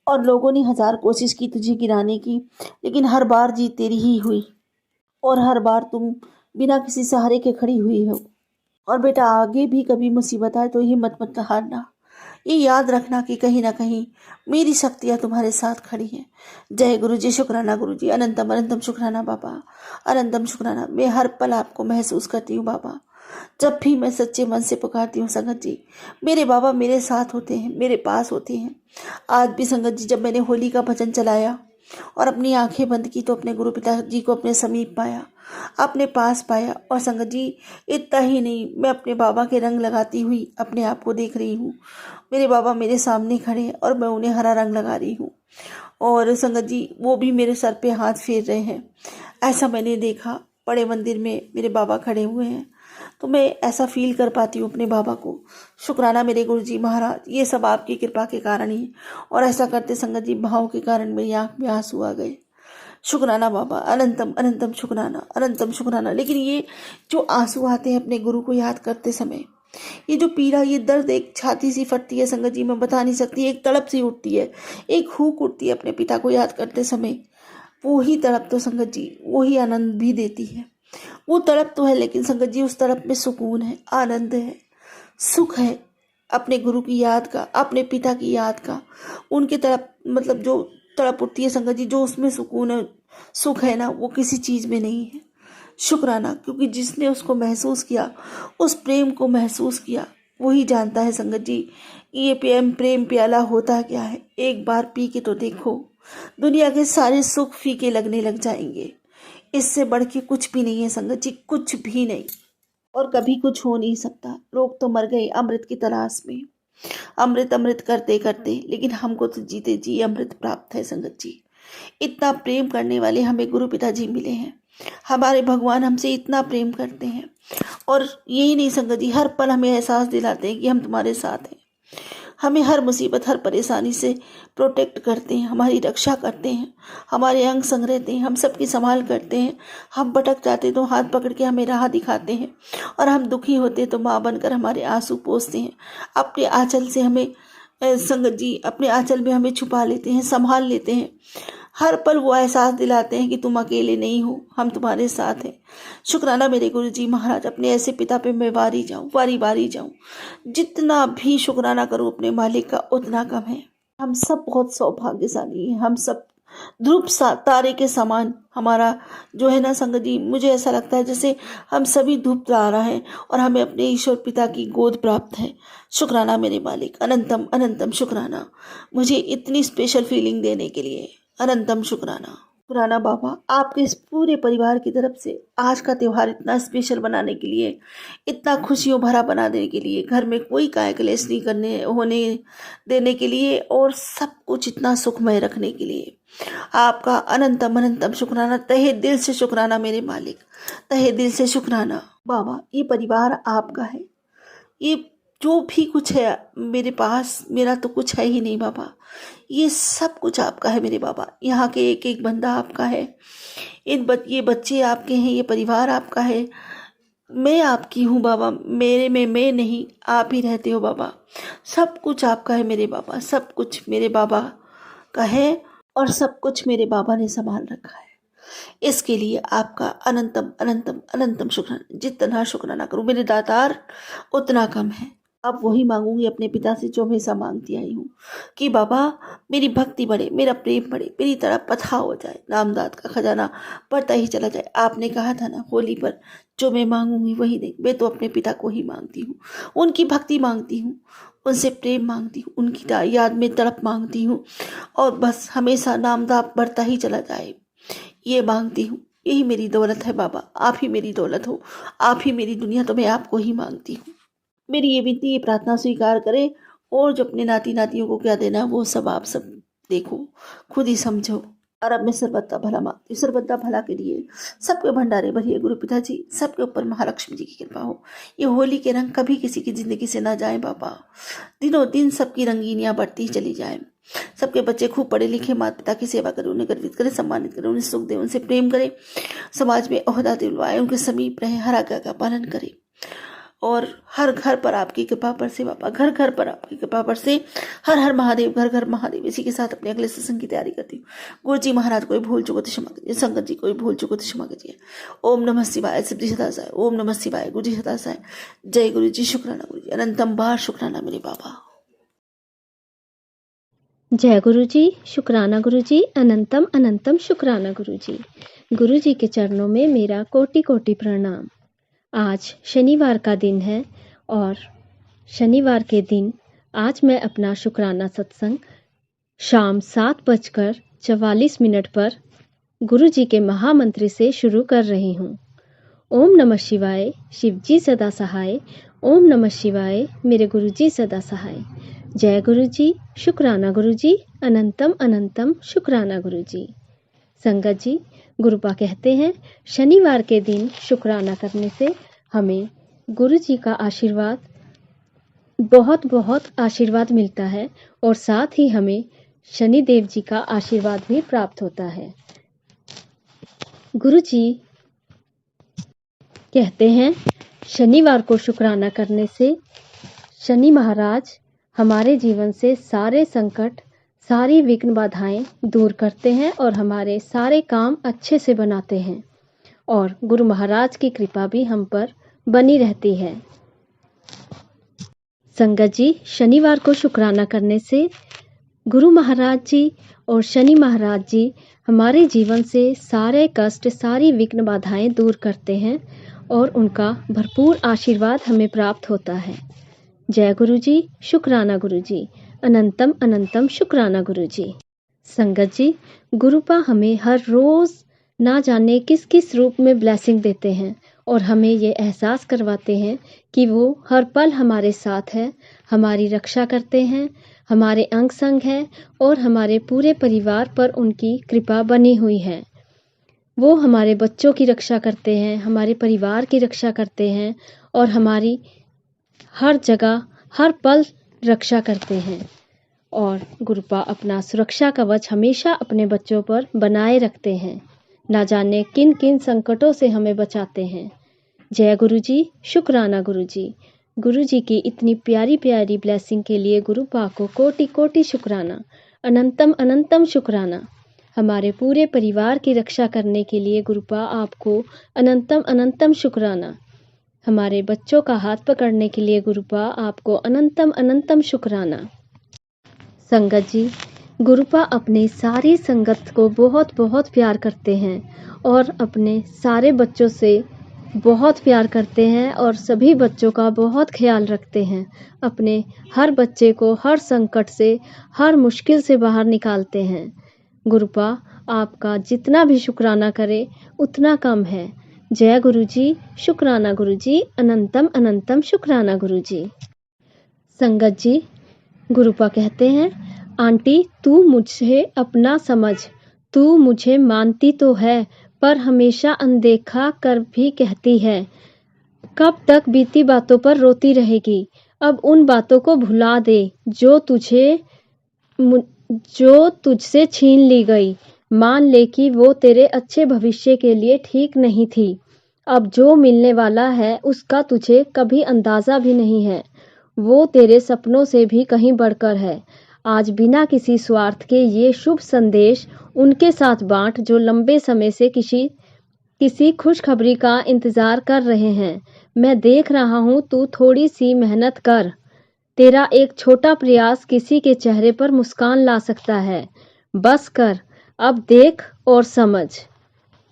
और लोगों ने 1000 कोशिश की तुझे गिराने की, लेकिन हर बार जीत तेरी ही हुई और हर बार तुम बिना किसी सहारे के खड़ी हुई हो। और बेटा आगे भी कभी मुसीबत आए तो हिम्मत मत हारना, ये याद रखना कि कहीं ना कहीं मेरी शक्तियाँ तुम्हारे साथ खड़ी हैं। जय गुरु जी, शुक्राना गुरु जी, अनंतम अनंतम शुक्राना बाबा, अनंतम शुक्राना। मैं हर पल आपको महसूस करती हूँ बाबा, जब भी मैं सच्चे मन से पुकारती हूँ संगत जी, मेरे बाबा मेरे साथ होते हैं, मेरे पास होते हैं। आज भी संगत जी जब मैंने होली का भजन चलाया और अपनी आंखें बंद की तो अपने गुरु पिताजी को अपने समीप पाया, अपने पास पाया। और संगत जी इतना ही नहीं, मैं अपने बाबा के रंग लगाती हुई अपने आप को देख रही हूँ। मेरे बाबा मेरे सामने खड़े हैं और मैं उन्हें हरा रंग लगा रही हूँ और संगत जी वो भी मेरे सर पे हाथ फेर रहे हैं। ऐसा मैंने देखा, बड़े मंदिर में मेरे बाबा खड़े हुए हैं तो मैं ऐसा फील कर पाती हूँ अपने बाबा को। शुक्राना मेरे गुरु जी महाराज, ये सब आपकी कृपा के कारण ही। और ऐसा करते संगत जी भाव के कारण मेरी आँख में आंसू आ गए। शुक्राना बाबा, अनंतम अनंतम शुक्राना, अनंतम शुक्राना। लेकिन ये जो आंसू आते हैं अपने गुरु को याद करते समय, ये जो पीड़ा, ये दर्द, एक छाती सी फटती है संगत जी, मैं बता नहीं सकती, एक तड़प सी उठती है, एक हूक उठती है अपने पिता को याद करते समय। वो ही तड़प तो संगत जी वो ही आनंद भी देती है। वो तड़प तो है लेकिन संगत जी उस तड़प में सुकून है, आनंद है, सुख है अपने गुरु की याद का, अपने पिता की याद का। उनके तड़प मतलब जो तड़प उठती है संगत जी, जो उसमें सुकून है, सुख है ना, वो किसी चीज़ में नहीं है। शुक्राना, क्योंकि जिसने उसको महसूस किया, उस प्रेम को महसूस किया, वही जानता है संगत जी ये प्रेम प्याला होता क्या है। एक बार पी के तो देखो, दुनिया के सारे सुख फीके लगने लग जाएंगे। इससे बढ़ के कुछ भी नहीं है संगत जी, कुछ भी नहीं, और कभी कुछ हो नहीं सकता। लोग तो मर गए अमृत की तलाश में, अमृत अमृत करते करते, लेकिन हमको तो जीते जी अमृत प्राप्त है संगत जी। इतना प्रेम करने वाले हमें गुरु पिताजी मिले हैं, हमारे भगवान हमसे इतना प्रेम करते हैं। और यही नहीं संगत जी, हर पल हमें एहसास दिलाते हैं कि हम तुम्हारे साथ हैं। हमें हर मुसीबत, हर परेशानी से प्रोटेक्ट करते हैं, हमारी रक्षा करते हैं, हमारे अंग संग रहते हैं, हम सबकी संभाल करते हैं। हम भटक जाते तो हाथ पकड़ के हमें राह दिखाते हैं, और हम दुखी होते तो माँ बनकर हमारे आंसू पोंछते हैं। अपने आंचल से हमें संगत जी, अपने आंचल में हमें छुपा लेते हैं, संभाल लेते हैं। हर पल वो एहसास दिलाते हैं कि तुम अकेले नहीं हो, हम तुम्हारे साथ हैं। शुक्राना मेरे गुरु जी महाराज, अपने ऐसे पिता पे मैं बारी बारी जाऊं। जितना भी शुक्राना करूं अपने मालिक का उतना कम है। हम सब बहुत सौभाग्यशाली हैं, हम सब ध्रुव तारे के समान हमारा जो है ना संगत जी, मुझे ऐसा लगता है जैसे हम सभी ध्रुव तारा हैं और हमें अपने ईश्वर पिता की गोद प्राप्त है। शुक्राना मेरे मालिक, अनंतम अनंतम शुक्राना, मुझे इतनी स्पेशल फीलिंग देने के लिए अनंतम शुक्राना। शुक्राना बाबा, आपके इस पूरे परिवार की तरफ से आज का त्यौहार इतना स्पेशल बनाने के लिए, इतना खुशियों भरा बनाने के लिए, घर में कोई काय कलेश नहीं करने होने देने के लिए और सब कुछ इतना सुखमय रखने के लिए आपका अनंतम अनंतम शुक्राना, तहे दिल से शुक्राना मेरे मालिक, तहे दिल से शुक्राना बाबा। ये परिवार आपका है, ये जो भी कुछ है मेरे पास, मेरा तो कुछ है ही नहीं बाबा, ये सब कुछ आपका है मेरे बाबा। यहाँ के एक एक बंदा आपका है, ये बच्चे आपके हैं, ये परिवार आपका है, मैं आपकी हूँ बाबा, मेरे में मैं नहीं, आप ही रहते हो बाबा। सब कुछ आपका है मेरे बाबा, सब कुछ मेरे बाबा का है और सब कुछ मेरे बाबा ने संभाल रखा है। इसके लिए आपका अनंतम अनंतम अनंतम शुक्राना। जितना शुक्राना करूँ मेरे दातार उतना कम है। अब वही मांगूंगी अपने पिता से जो हमेशा मांगती आई हूँ कि बाबा मेरी भक्ति बढ़े, मेरा प्रेम बढ़े, मेरी तरह पथा हो जाए, नामदाद का खजाना बढ़ता ही चला जाए। आपने कहा था ना होली पर जो मैं मांगूंगी वही नहीं, मैं तो अपने पिता को ही मांगती हूँ, उनकी भक्ति मांगती हूँ, उनसे प्रेम मांगती हूँ, उनकी याद में तड़प मांगती हूँ और बस हमेशा नामदाद बढ़ता ही चला जाए, ये मांगती हूँ। यही मेरी दौलत है बाबा, आप ही मेरी दौलत हो, आप ही मेरी दुनिया, तो मैं आपको ही मांगती हूँ। मेरी ये विनती, ये प्रार्थना स्वीकार करें और जो अपने नाती नातियों को क्या देना वो सब आप सब देखो, खुद ही समझो। और अब मैं सर्वदा भला मांगती हूँ, सर्वदा भला के लिए सबके भंडारे भरिए गुरु पिताजी, सबके ऊपर महालक्ष्मी जी की कृपा हो। ये होली के रंग कभी किसी की जिंदगी से ना जाए बाबा, दिनों दिन सबकी रंगीनियाँ बढ़ती ही चली जाए। सबके बच्चे खूब पढ़े लिखे, माता पिता की सेवा करें, उन्हें गर्वित करें, सम्मानित करें, उन्हें सुख दें, उनसे प्रेम करें, समाज में ओहदा दिलवाए, उनके समीप रहें, हर आज्ञा का पालन करें और हर घर पर आपकी कृपा बरसे बाबा, घर घर पर आपकी कृपा बरसे। हर हर महादेव, घर घर महादेव। इसी के साथ अपने अगले सत्संग की तैयारी करती हूँ। गुरु जी महाराज कोई भूल चुको तो क्षमा कीजिए, संगत जी कोई भूल चुको तो क्षमा कीजिए। ओम नमः शिवाय, शिव जी सदा साय। ओम नमः शिवाय, गुरु जी सदा साय। जय गुरु जी, शुक्राना गुरु जी, अनंतम बार शुक्राना मेरे बाबा। जय गुरु जी, शुक्राना गुरु जी, अनंतम अनंतम शुक्राना गुरु जी। गुरु जी के चरणों में मेरा कोटि कोटि प्रणाम। आज शनिवार का दिन है और शनिवार के दिन आज मैं अपना शुक्राना सत्संग शाम 7:44 पर गुरु जी के महामंत्र से शुरू कर रही हूँ। ओम नमः शिवाय, शिव जी सदा सहाय। ओम नमः शिवाय, मेरे गुरु जी सदा सहाय। जय गुरु जी, शुक्राना गुरु जी, अनंतम अनंतम शुक्राना गुरु जी। संगत जी, गुरुपा कहते हैं शनिवार के दिन शुक्राना करने से हमें गुरु जी का आशीर्वाद, बहुत बहुत आशीर्वाद मिलता है और साथ ही हमें शनि देव जी का आशीर्वाद भी प्राप्त होता है। गुरु जी कहते हैं शनिवार को शुक्राना करने से शनि महाराज हमारे जीवन से सारे संकट, सारी विघ्न बाधाएं दूर करते हैं और हमारे सारे काम अच्छे से बनाते हैं और गुरु महाराज की कृपा भी हम पर बनी रहती है। संगत जी, शनिवार को शुक्राना करने से गुरु महाराज जी और शनि महाराज जी हमारे जीवन से सारे कष्ट, सारी विघ्न बाधाएं दूर करते हैं और उनका भरपूर आशीर्वाद हमें प्राप्त होता है। जय गुरु जी, शुक्राना गुरु जी, अनंतम अनंतम शुक्राना गुरु जी। संगत जी, गुरुपा हमें हर रोज ना जाने किस किस रूप में ब्लेसिंग देते हैं और हमें ये एहसास करवाते हैं कि वो हर पल हमारे साथ है, हमारी रक्षा करते हैं, हमारे अंग संग है और हमारे पूरे परिवार पर उनकी कृपा बनी हुई है। वो हमारे बच्चों की रक्षा करते हैं, हमारे परिवार की रक्षा करते हैं और हमारी हर जगह हर पल रक्षा करते हैं और गुरुपा अपना सुरक्षा कवच हमेशा अपने बच्चों पर बनाए रखते हैं। ना जाने किन किन संकटों से हमें बचाते हैं। जय गुरु जी, शुक्राना गुरु जी। गुरु जी की इतनी प्यारी प्यारी ब्लेसिंग के लिए गुरुपा को कोटि कोटि शुक्राना, अनंतम अनंतम शुक्राना। हमारे पूरे परिवार की रक्षा करने के लिए गुरुपा आपको अनंतम अनंतम शुक्राना। हमारे बच्चों का हाथ पकड़ने के लिए गुरुपा आपको अनंतम अनंतम शुक्राना। संगत जी, गुरुपा अपने सारी संगत को बहुत बहुत प्यार करते हैं और अपने सारे बच्चों से बहुत प्यार करते हैं और सभी बच्चों का बहुत ख्याल रखते हैं। अपने हर बच्चे को हर संकट से, हर मुश्किल से बाहर निकालते हैं। गुरुपा आपका जितना भी शुक्राना करे उतना कम है। जय गुरु जी, शुक्राना गुरु जी, अनंतम अनंतम शुक्राना गुरु जी। संगत जी, गुरुपा कहते हैं, आंटी तू मुझे अपना समझ, तू मुझे मानती तो है पर हमेशा अनदेखा कर भी कहती है। कब तक बीती बातों पर रोती रहेगी? अब उन बातों को भुला दे जो तुझसे छीन ली गई। मान ले कि वो तेरे अच्छे भविष्य के लिए ठीक नहीं थी। अब जो मिलने वाला है उसका तुझे कभी अंदाजा भी नहीं है। वो तेरे सपनों से भी कहीं बढ़कर है। आज बिना किसी स्वार्थ के ये शुभ संदेश उनके साथ बांट जो लंबे समय से किसी खुशखबरी का इंतजार कर रहे हैं। मैं देख रहा हूँ तू थोड़ी सी मेहनत कर। तेरा एक छोटा प्रयास किसी के चेहरे पर मुस्कान ला सकता है। बस कर, अब देख और समझ।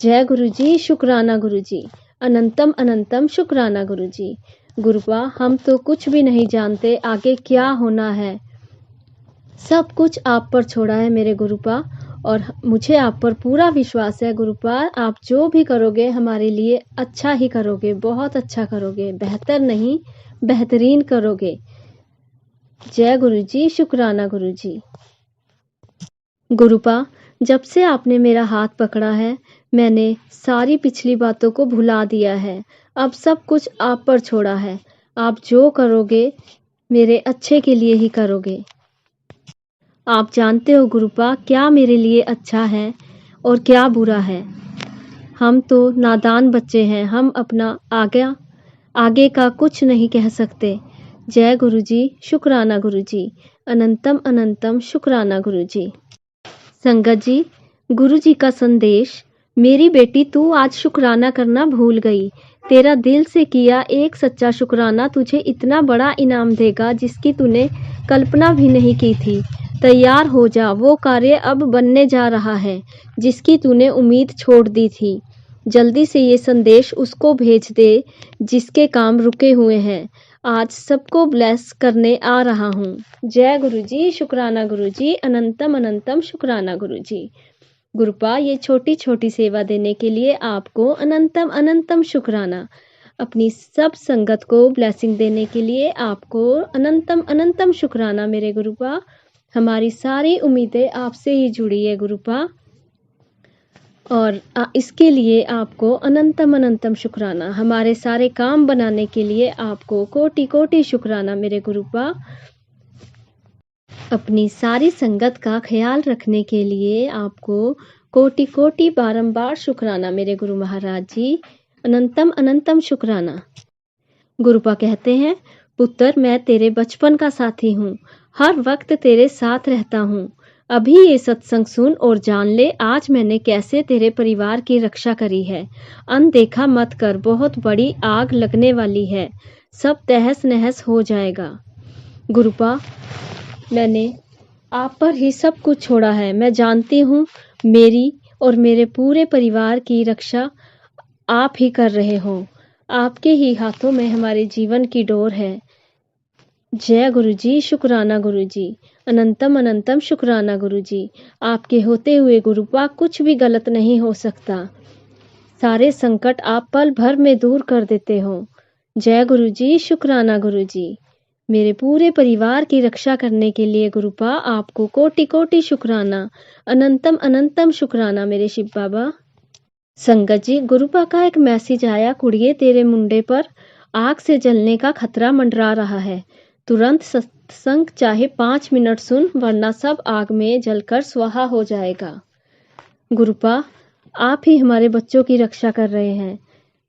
जय गुरु जी, शुक्राना गुरु जी, अनंतम अनंतम शुक्राना गुरु जी। गुरुपा, हम तो कुछ भी नहीं जानते आगे क्या होना है। सब कुछ आप पर छोड़ा है मेरे गुरुपा, और मुझे आप पर पूरा विश्वास है गुरुपा। आप जो भी करोगे हमारे लिए अच्छा ही करोगे, बहुत अच्छा करोगे, बेहतर नहीं बेहतरीन करोगे। जय गुरु जी, शुक्राना गुरु जी। गुरुपा, जब से आपने मेरा हाथ पकड़ा है मैंने सारी पिछली बातों को भुला दिया है। अब सब कुछ आप पर छोड़ा है। आप जो करोगे मेरे अच्छे के लिए ही करोगे। आप जानते हो गुरुपा, क्या मेरे लिए अच्छा है और क्या बुरा है। हम तो नादान बच्चे हैं, हम अपना आगे का कुछ नहीं कह सकते। जय गुरु जी, शुक्राना गुरु जी, अनंतम अनंतम शुक्राना गुरु जी। संगत जी, गुरु जी का संदेश, मेरी बेटी तू आज शुक्राना करना भूल गई। तेरा दिल से किया एक सच्चा शुक्राना तुझे इतना बड़ा इनाम देगा जिसकी तूने कल्पना भी नहीं की थी। तैयार हो जा, वो कार्य अब बनने जा रहा है जिसकी तूने उम्मीद छोड़ दी थी। जल्दी से ये संदेश उसको भेज दे जिसके काम रुके हुए हैं। आज सबको ब्लेस करने आ रहा हूँ। जय गुरु जी, शुक्राना गुरु जी, अनंतम अनंतम शुक्राना गुरु जी। गुरुपा, ये छोटी छोटी सेवा देने के लिए आपको अनंतम अनंतम शुक्राना। अपनी सब संगत को ब्लेसिंग देने के लिए आपको अनंतम अनंतम शुक्राना मेरे गुरुपा। हमारी सारी उम्मीदें आपसे ही जुड़ी है गुरुपा, और इसके लिए आपको अनंतम अनंतम शुक्राना। हमारे सारे काम बनाने के लिए आपको कोटि कोटि शुक्राना मेरे गुरुपा। अपनी सारी संगत का ख्याल रखने के लिए आपको कोटि कोटि बारंबार शुक्राना मेरे गुरु महाराज जी, अनंतम अनंतम शुक्राना। गुरुपा कहते हैं, पुत्र मैं तेरे बचपन का साथी हूँ, हर वक्त तेरे साथ रहता हूँ। अभी ये सत्संग सुन और जान ले आज मैंने कैसे तेरे परिवार की रक्षा करी है। अनदेखा मत कर, बहुत बड़ी आग लगने वाली है, सब तहस नहस हो जाएगा। गुरुपा, मैंने आप पर ही सब कुछ छोड़ा है। मैं जानती हूँ मेरी और मेरे पूरे परिवार की रक्षा आप ही कर रहे हो। आपके ही हाथों में हमारे जीवन की डोर है। जय गुरु जी, शुक्राना गुरु जी, अनंतम अनंतम शुक्राना गुरु जी। आपके होते हुए गुरुपा कुछ भी गलत नहीं हो सकता। सारे संकट आप पल भर में दूर कर देते हो। जय गुरु जी, शुक्राना गुरु जी। मेरे पूरे परिवार की रक्षा करने के लिए गुरुपा आपको कोटि कोटि शुक्राना, अनंतम अनंतम शुक्राना मेरे शिव बाबा। संगत जी, गुरुपा का एक मैसेज आया, कुड़िए तेरे मुंडे पर आग से जलने का खतरा मंडरा रहा है। तुरंत सत्संग चाहे 5 मिनट सुन, वरना सब आग में जलकर स्वाहा हो जाएगा। गुरुपा, आप ही हमारे बच्चों की रक्षा कर रहे हैं।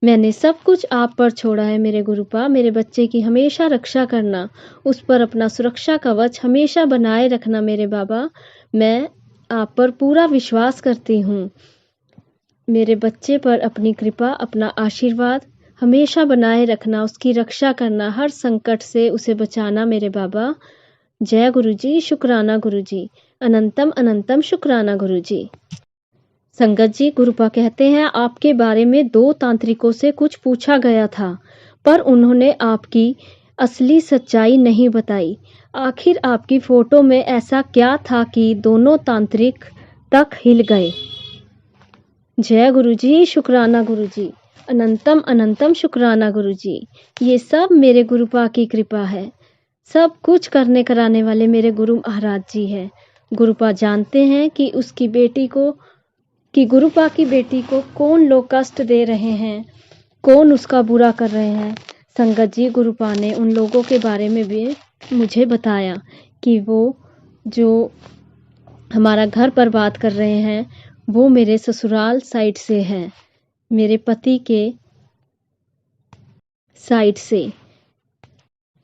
मैंने सब कुछ आप पर छोड़ा है मेरे गुरुपा। मेरे बच्चे की हमेशा रक्षा करना, उस पर अपना सुरक्षा कवच हमेशा बनाए रखना मेरे बाबा। मैं आप पर पूरा विश्वास करती हूँ। मेरे बच्चे पर अपनी कृपा, अपना आशीर्वाद हमेशा बनाए रखना, उसकी रक्षा करना, हर संकट से उसे बचाना मेरे बाबा। जय गुरु जी, शुक्राना गुरु जी, अनंतम अनंतम शुक्राना गुरु जी। संगत जी, गुरुपा कहते हैं, आपके बारे में 2 तांत्रिकों से कुछ पूछा गया था, पर उन्होंने आपकी असली सच्चाई नहीं बताई। आखिर आपकी फोटो में ऐसा क्या था कि दोनों तांत्रिक तक हिल गए? जय गुरुजी, शुक्राना गुरुजी, अनंतम अनंतम शुक्राना गुरुजी। ये सब मेरे गुरुपा की कृपा है। सब कुछ करने कराने वाले मेरे गुरु महाराज जी हैं। गुरुपा जानते हैं कि गुरुपा की बेटी को कौन लोग कष्ट दे रहे हैं, कौन उसका बुरा कर रहे हैं। संगत जी, गुरुपा ने उन लोगों के बारे में भी मुझे बताया कि वो जो हमारा घर बर्बाद कर रहे हैं वो मेरे ससुराल साइड से हैं, मेरे पति के साइड से।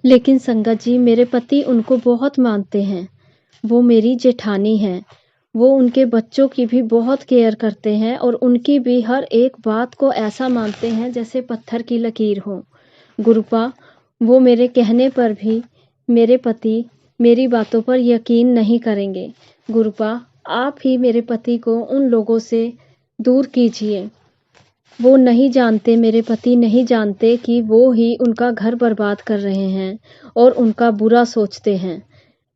लेकिन संगत जी, मेरे पति उनको बहुत मानते हैं। वो मेरी जेठानी हैं। वो उनके बच्चों की भी बहुत केयर करते हैं और उनकी भी हर एक बात को ऐसा मानते हैं जैसे पत्थर की लकीर हो। गुरुपा, वो मेरे कहने पर भी मेरे पति मेरी बातों पर यकीन नहीं करेंगे। गुरुपा, आप ही मेरे पति को उन लोगों से दूर कीजिए। वो नहीं जानते, मेरे पति नहीं जानते कि वो ही उनका घर बर्बाद कर रहे हैं और उनका बुरा सोचते हैं।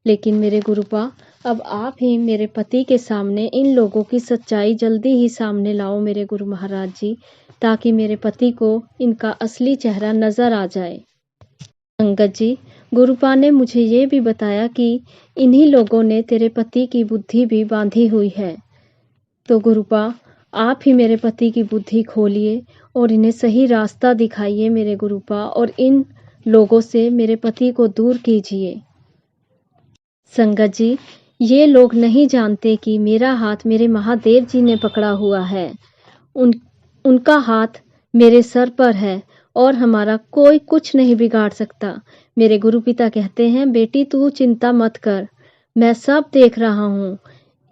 लेकिन मेरे गुरुपा, अब आप ही मेरे पति के सामने इन लोगों की सच्चाई जल्दी ही सामने लाओ मेरे गुरु महाराज जी, ताकि मेरे पति को इनका असली चेहरा नजर आ जाए। संगत जी, गुरुपा ने मुझे ये भी बताया कि इन्हीं लोगों ने तेरे पति की बुद्धि भी बांधी हुई है। तो गुरुपा, आप ही मेरे पति की बुद्धि खोलिए और इन्हें सही रास्ता दिखाइए मेरे गुरुपा, और इन लोगों से मेरे पति को दूर कीजिए। संगत जी, ये लोग नहीं जानते कि मेरा हाथ मेरे महादेव जी ने पकड़ा हुआ है। उनका हाथ मेरे सर पर है और हमारा कोई कुछ नहीं बिगाड़ सकता। मेरे गुरु पिता कहते हैं, बेटी तू चिंता मत कर, मैं सब देख रहा हूँ।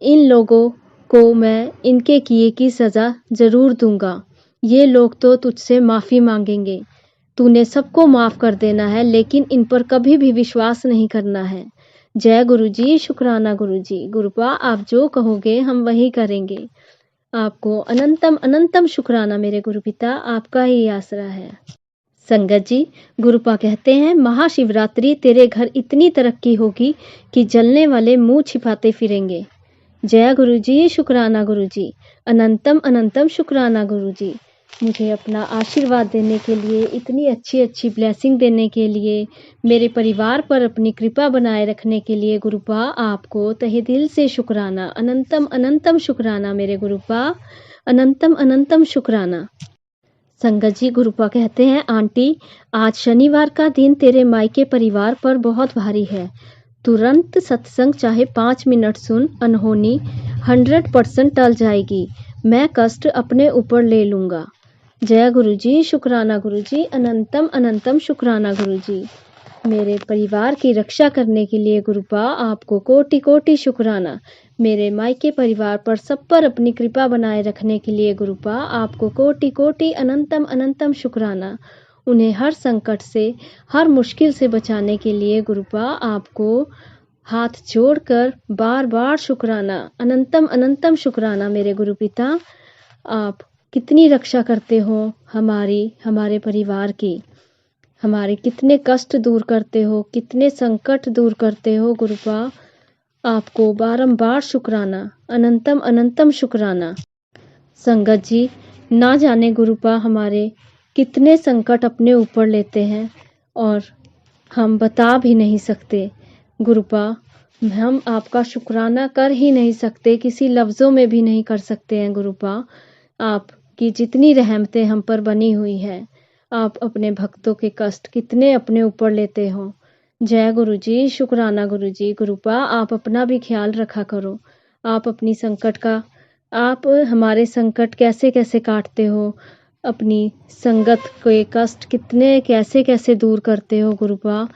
इन लोगों को मैं इनके किए की सजा जरूर दूंगा। ये लोग तो तुझसे माफी मांगेंगे। तूने सबको माफ कर देना है, लेकिन इन पर कभी भी विश्वास नहीं करना है। जय गुरुजी, शुक्राना गुरुजी। गुरुपा, आप जो कहोगे हम वही करेंगे। आपको अनंतम अनंतम शुक्राना मेरे गुरु पिता, आपका ही आसरा है। संगत जी, गुरुपा कहते हैं, महाशिवरात्रि तेरे घर इतनी तरक्की होगी कि जलने वाले मुंह छिपाते फिरेंगे। जय गुरुजी, शुक्राना गुरुजी, अनंतम अनंतम शुक्राना गुरुजी। मुझे अपना आशीर्वाद देने के लिए, इतनी अच्छी अच्छी ब्लेसिंग देने के लिए, मेरे परिवार पर अपनी कृपा बनाए रखने के लिए गुरुपा आपको तहे दिल से शुक्राना, अनंतम अनंतम शुक्राना मेरे गुरुपा, अनंतम अनंतम शुक्राना। संगत जी, गुरुपा कहते हैं, आंटी आज शनिवार का दिन तेरे मायके परिवार पर बहुत भारी है। तुरंत सत्संग चाहे 5 मिनट सुन, अनहोनी 100% टल जाएगी। मैं कष्ट अपने ऊपर ले लूँगा। जय गुरुजी, शुक्राना गुरुजी, अनंतम अनंतम शुक्राना गुरुजी। मेरे परिवार की रक्षा करने के लिए गुरुपा आपको कोटि कोटि शुक्राना। मेरे मायके परिवार पर सब पर अपनी कृपा बनाए रखने के लिए गुरुपा आपको कोटि कोटि अनंतम अनंतम शुक्राना। उन्हें हर संकट से, हर मुश्किल से बचाने के लिए गुरुपा आपको हाथ जोड़कर बार बार शुक्राना, अनंतम अनंतम शुक्राना मेरे गुरु पिता। आप कितनी रक्षा करते हो हमारे परिवार की, हमारे कितने कष्ट दूर करते हो, कितने संकट दूर करते हो गुरुपा। आपको बारंबार शुक्राना, अनंतम अनंतम शुक्राना। संगत जी, ना जाने गुरुपा हमारे कितने संकट अपने ऊपर लेते हैं और हम बता भी नहीं सकते गुरुपा। हम आपका शुक्राना कर ही नहीं सकते, किसी लफ्ज़ों में भी नहीं कर सकते हैं गुरुपा। आपकी जितनी रहमतें हम पर बनी हुई है, आप अपने भक्तों के कष्ट कितने अपने ऊपर लेते हो। जय गुरुजी, शुक्राना गुरुजी। गुरुपा आप अपना भी ख्याल रखा करो। आप अपनी संकट का, आप हमारे संकट कैसे कैसे काटते हो, अपनी संगत के कष्ट कितने कैसे कैसे दूर करते हो गुरुपा।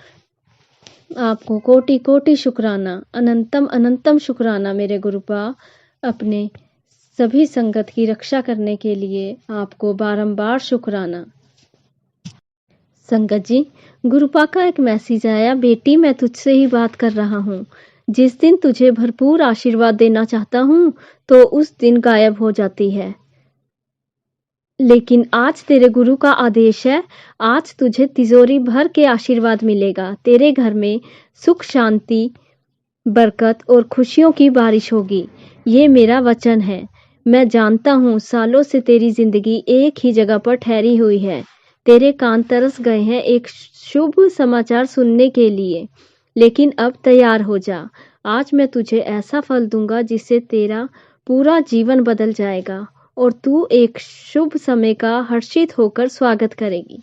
आपको कोटि कोटि शुक्राना, अनंतम अनंतम शुक्राना मेरे गुरुपा। अपने सभी संगत की रक्षा करने के लिए आपको बारंबार शुक्राना। संगत जी, गुरुपा का एक मैसेज आया, बेटी मैं तुझसे ही बात कर रहा हूँ। जिस दिन तुझे भरपूर आशीर्वाद देना चाहता हूँ तो उस दिन गायब हो जाती है। लेकिन आज तेरे गुरु का आदेश है, आज तुझे तिजोरी भर के आशीर्वाद मिलेगा। तेरे घर में सुख शांति, बरकत और खुशियों की बारिश होगी। ये मेरा वचन है। मैं जानता हूँ सालों से तेरी जिंदगी एक ही जगह पर ठहरी हुई है। तेरे कान तरस गए हैं एक शुभ समाचार सुनने के लिए, लेकिन अब तैयार हो जा। आज मैं तुझे ऐसा फल दूंगा जिससे तेरा पूरा जीवन बदल जाएगा और तू एक शुभ समय का हर्षित होकर स्वागत करेगी।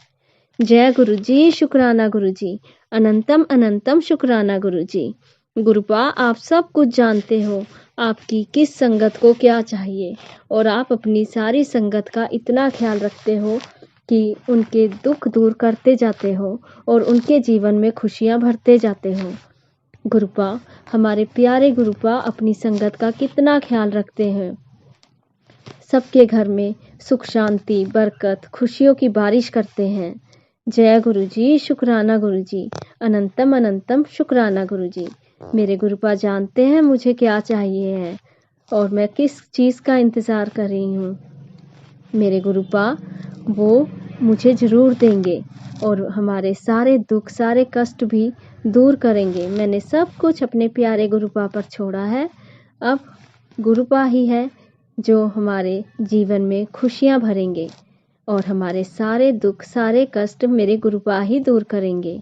जय गुरु जी, शुक्राना गुरु जी, अनंतम अनंतम शुक्राना गुरु जी। गुरुपा, आप सब कुछ जानते हो, आपकी किस संगत को क्या चाहिए, और आप अपनी सारी संगत का इतना ख्याल रखते हो कि उनके दुख दूर करते जाते हो और उनके जीवन में खुशियां भरते जाते हो। गुरुपा, हमारे प्यारे गुरुपा अपनी संगत का कितना ख्याल रखते हैं। सबके घर में सुख शांति बरकत खुशियों की बारिश करते हैं। जय गुरु जी, शुक्राना गुरु जी, अनंतम अनंतम शुक्राना गुरु जी। मेरे गुरुपा जानते हैं मुझे क्या चाहिए है और मैं किस चीज़ का इंतज़ार कर रही हूँ। मेरे गुरुपा वो मुझे ज़रूर देंगे और हमारे सारे दुख सारे कष्ट भी दूर करेंगे। मैंने सब कुछ अपने प्यारे गुरुपा पर छोड़ा है। अब गुरुपा ही है जो हमारे जीवन में खुशियाँ भरेंगे और हमारे सारे दुख सारे कष्ट मेरे गुरुपा ही दूर करेंगे।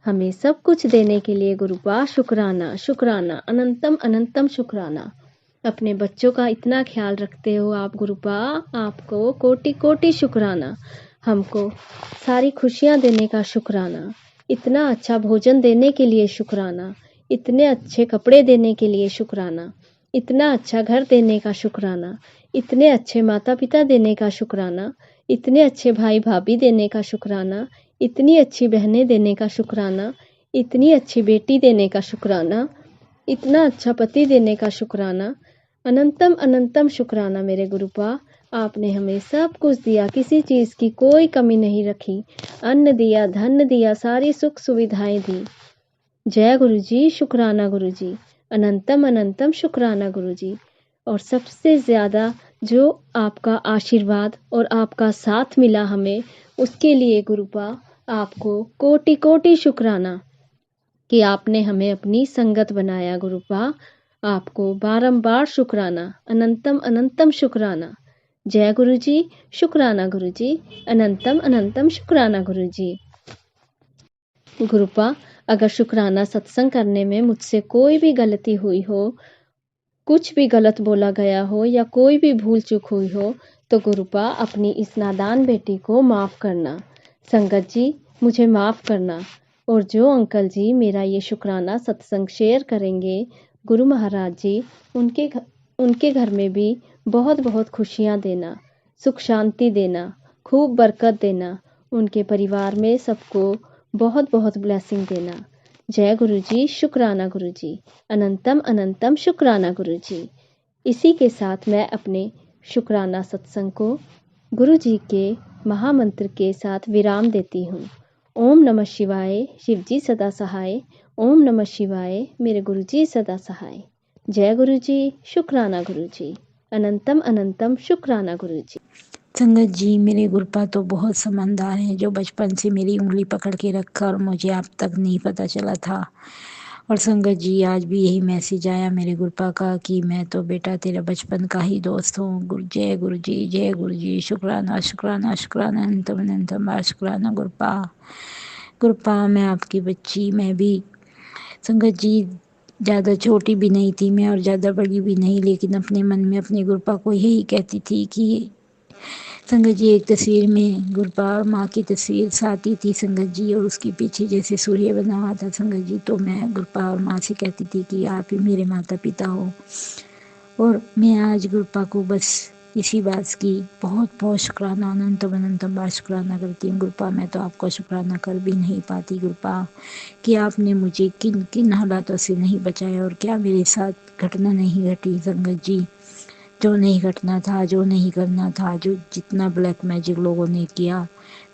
हमें सब कुछ देने के लिए गुरुपा शुक्राना शुक्राना अनंतम अनंतम शुक्राना। अपने बच्चों का इतना ख्याल रखते हो आप गुरुपा, आपको कोटि कोटि शुक्राना। हमको सारी खुशियाँ देने का शुक्राना, इतना अच्छा भोजन देने के लिए शुक्राना, इतने अच्छे कपड़े देने के लिए शुक्राना, इतना अच्छा घर देने का शुक्राना, इतने अच्छे माता पिता देने का शुक्राना, इतने अच्छे भाई भाभी देने का शुक्राना, इतनी अच्छी बहनें देने का शुक्राना, इतनी अच्छी बेटी देने का शुक्राना, इतना अच्छा पति देने का शुक्राना। अनंतम अनंतम शुक्राना मेरे गुरुपा, आपने हमें सब कुछ दिया, किसी चीज़ की कोई कमी नहीं रखी। अन्न दिया, धन दिया, सारी सुख सुविधाएं दी। जय गुरु जी, शुक्राना गुरु जी, अनंतम अनंतम शुक्राना गुरु जी। और सबसे ज़्यादा जो आपका आशीर्वाद और आपका साथ मिला हमें, उसके लिए गुरुपा आपको कोटि कोटि शुक्राना कि आपने हमें अपनी संगत बनाया। गुरुपा आपको बारंबार शुक्राना, अनंतम अनंतम शुक्राना। जय गुरु जी, शुक्राना गुरु जी, अनंतम अनंतम शुक्राना गुरु जी। गुरुपा, अगर शुक्राना सत्संग करने में मुझसे कोई भी गलती हुई हो, कुछ भी गलत बोला गया हो या कोई भी भूल चूक हुई हो, तो गुरुपा अपनी इस नादान बेटी को माफ़ करना। संगत जी मुझे माफ़ करना। और जो अंकल जी मेरा ये शुक्राना सत्संग शेयर करेंगे, गुरु महाराज जी उनके घर में भी बहुत बहुत खुशियाँ देना, सुख शांति देना, खूब बरकत देना, उनके परिवार में सबको बहुत बहुत ब्लेसिंग देना। जय गुरु जी, शुक्राना गुरु जी, अनंतम अनंतम शुक्राना गुरु जी। इसी के साथ मैं अपने शुक्राना सत्संग को गुरु जी के महामंत्र के साथ विराम देती हूँ। ओम नमः शिवाय, शिव जी सदा सहाय। ओम नमः शिवाय, मेरे गुरु जी सदा सहाय। जय गुरु जी, शुक्राना गुरु जी, अनंतम अनंतम शुक्राना गुरु जी। संगत जी, मेरे गुरुपा तो बहुत समझदार हैं, जो बचपन से मेरी उंगली पकड़ के रखा और मुझे अब तक नहीं पता चला था। और संगत जी, आज भी यही मैसेज आया मेरे गुरुपा का कि मैं तो बेटा तेरा बचपन का ही दोस्त हूँ। जय गुरु जी, जय गुरु जी, शुक्राना शुक्राना शुक्राना अनंतम अनंतम शुक्राना गुरुपा। गुरुपा, मैं आपकी बच्ची, मैं भी संगत जी ज़्यादा छोटी भी नहीं थी मैं और ज़्यादा बड़ी भी नहीं, लेकिन अपने मन में अपने गुरुपा को यही कहती थी कि संगत जी एक तस्वीर में गुरुपा और माँ की तस्वीर साथ ही थी संगत जी, और उसके पीछे जैसे सूर्य बना हुआ था संगत जी। तो मैं गुरुपा और माँ से कहती थी कि आप ही मेरे माता पिता हो। और मैं आज गुरुपा को बस इसी बात की बहुत बहुत शुक्राना, अनंतम अनंतम बार शुक्राना करती हूँ। गुरुपा, मैं तो आपका शुक्राना कर भी नहीं पाती गुरुपा, कि आपने मुझे किन किन हालातों से नहीं बचाया और क्या मेरे साथ घटना नहीं घटी संगत जी, जो नहीं घटना था, जो नहीं करना था, जो जितना ब्लैक मैजिक लोगों ने किया,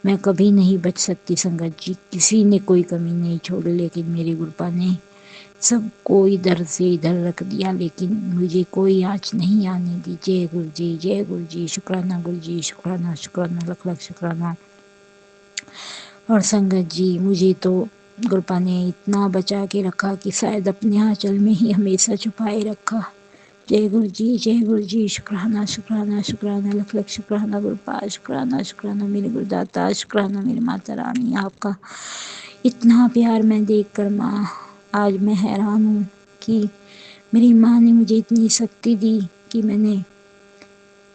मैं कभी नहीं बच सकती संगत जी। किसी ने कोई कमी नहीं छोड़ी, लेकिन मेरे गुरुपा ने सबको इधर से इधर रख दिया, लेकिन मुझे कोई आँच नहीं आने दी। जय गुरु जी, जय गुरु जी, शुक्राना गुरु जी, शुक्राना शुक्राना लख लख शुक्राना। और संगत जी, मुझे तो गुरुपा ने इतना बचा के रखा कि शायद अपने आंचल में ही हमेशा छुपाए रखा। जय गुरु जी, शुक्राना शुक्राना शुक्राना, लख लख शुक्राना गुरुपाल, शुक्राना शुक्राना मेरे गुरुदाता, शुक्राना मेरी माता रानी। आपका इतना प्यार मैं देखकर माँ आज मैं हैरान हूँ कि मेरी माँ ने मुझे इतनी शक्ति दी कि मैंने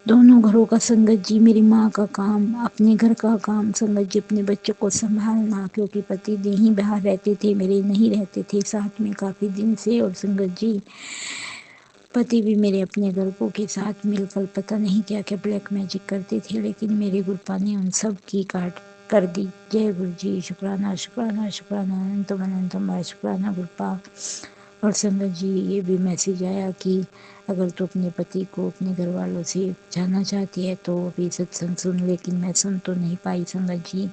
दोनों घरों का संगत जी, मेरी माँ का काम, अपने घर का काम, संगत जी अपने बच्चों को संभालना, क्योंकि पति नहीं बाहर रहते थे, मेरे नहीं रहते थे साथ में काफ़ी दिन से। और संगत जी पति भी मेरे अपने गल्पों के साथ मिलकर पता नहीं क्या क्या ब्लैक मैजिक करते थे, लेकिन मेरे गुरुपा ने उन सब की काट कर दी। जय गुरु जी, शुक्राना शुक्राना शुक्राना, अनंतम अनंतम शुक्राना गुरुपा। और संगत जी ये भी मैसेज आया कि अगर तू अपने पति को अपने घर वालों से जानना चाहती है तो अभी सत्संग सुन, लेकिन मैं सुन तो नहीं पाई संगत जी।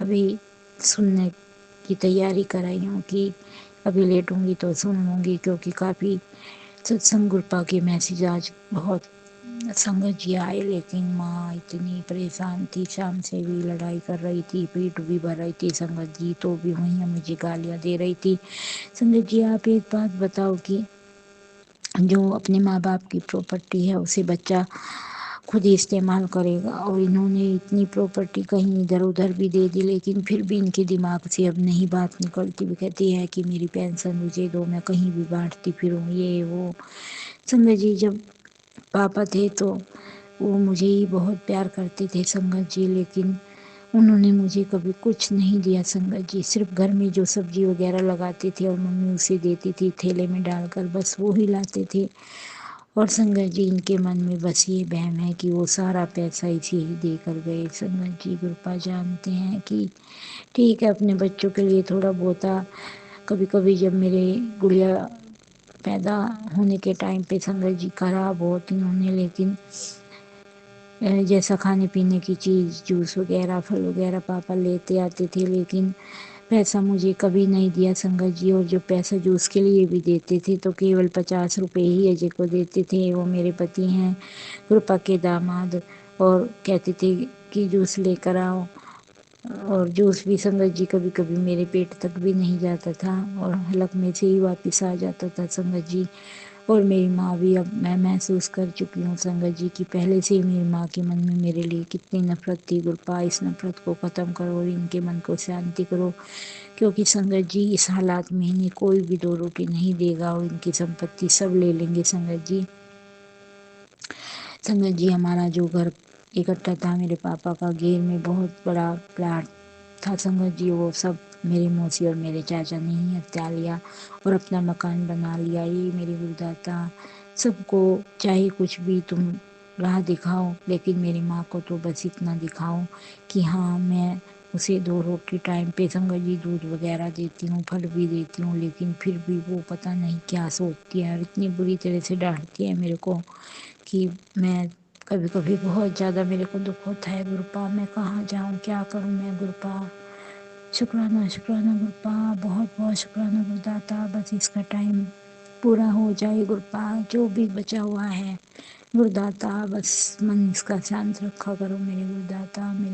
अभी सुनने की तैयारी कर रही हूँ कि अभी लेटूंगी तो सुन लूँगी, क्योंकि काफ़ी सत्संग गुरुपा के मैसेज आज बहुत संगत जी आए, लेकिन माँ इतनी परेशान थी, शाम से भी लड़ाई कर रही थी, पेट भी भर रही थी संगत जी, तो भी वहीं मुझे गालियाँ दे रही थी। संगत जी आप एक बात बताओ कि जो अपने माँ बाप की प्रॉपर्टी है उसे बच्चा खुद ही इस्तेमाल करेगा, और इन्होंने इतनी प्रॉपर्टी कहीं इधर उधर भी दे दी, लेकिन फिर भी इनके दिमाग से अब नहीं बात निकलती। भी कहती है कि मेरी पेंशन मुझे दो, मैं कहीं भी बांटती फिरूँ, ये वो। संगत जी जब पापा थे तो वो मुझे ही बहुत प्यार करते थे संगत जी, लेकिन उन्होंने मुझे कभी कुछ नहीं दिया संगत जी। सिर्फ घर में जो सब्जी वगैरह लगाते थे और मम्मी उसे देती थी थैले में डालकर, बस वो ही लाते थे। और संगत जी इनके मन में बस ये वहम है कि वो सारा पैसा इसे ही देकर गए। संगत जी गुरुपा जानते हैं कि ठीक है अपने बच्चों के लिए थोड़ा बहुत, कभी कभी जब मेरे गुड़िया पैदा होने के टाइम पे संगत जी करा बहुत इन्होंने, लेकिन जैसा खाने पीने की चीज़, जूस वगैरह, फल वगैरह पापा लेते आते थे, लेकिन पैसा मुझे कभी नहीं दिया संगत जी। और जो पैसा जूस के लिए भी देते थे तो केवल 50 रुपये ही अजय को देते थे। वो मेरे पति हैं गुरुपा के दामाद, और कहते थे कि जूस लेकर आओ, और जूस भी संगत जी कभी कभी मेरे पेट तक भी नहीं जाता था और हलक में से ही वापस आ जाता था संगत जी। और मेरी माँ भी, अब मैं महसूस कर चुकी हूँ संगत जी कि पहले से ही मेरी माँ के मन में मेरे लिए कितनी नफरत थी। गुरुपा इस नफरत को ख़त्म करो और इनके मन को शांति करो, क्योंकि संगत जी इस हालात में इन्हें कोई भी 2 रोटी नहीं देगा और इनकी संपत्ति सब ले लेंगे संगत जी। संगत जी हमारा जो घर इकट्ठा था मेरे पापा का, घेर में बहुत बड़ा प्लाट था संगत जी, वो सब मेरी मौसी और मेरे चाचा ने ही हत्या लिया और अपना मकान बना लिया। ये मेरे गुरुदाता सबको चाहे कुछ भी तुम राह दिखाओ, लेकिन मेरी माँ को तो बस इतना दिखाओ कि हाँ मैं उसे 2 रोटी टाइम पे संगत जी दूध वगैरह देती हूँ, फल भी देती हूँ, लेकिन फिर भी वो पता नहीं क्या सोचती है और इतनी बुरी तरह से डांटती है मेरे को कि मैं कभी कभी बहुत ज़्यादा मेरे को दुख होता है। गुरुपा मैं कहाँ जाऊँ, क्या करूँ मैं गुरुपा। शुक्राना शुक्राना गुरुपा, बहुत बहुत शुक्राना गुरुदाता। बस इसका टाइम पूरा हो जाए गुरुपा, जो भी बचा हुआ है गुरुदाता, बस मन इसका शांत रखा करो मेरे गुरुदाता। मेरे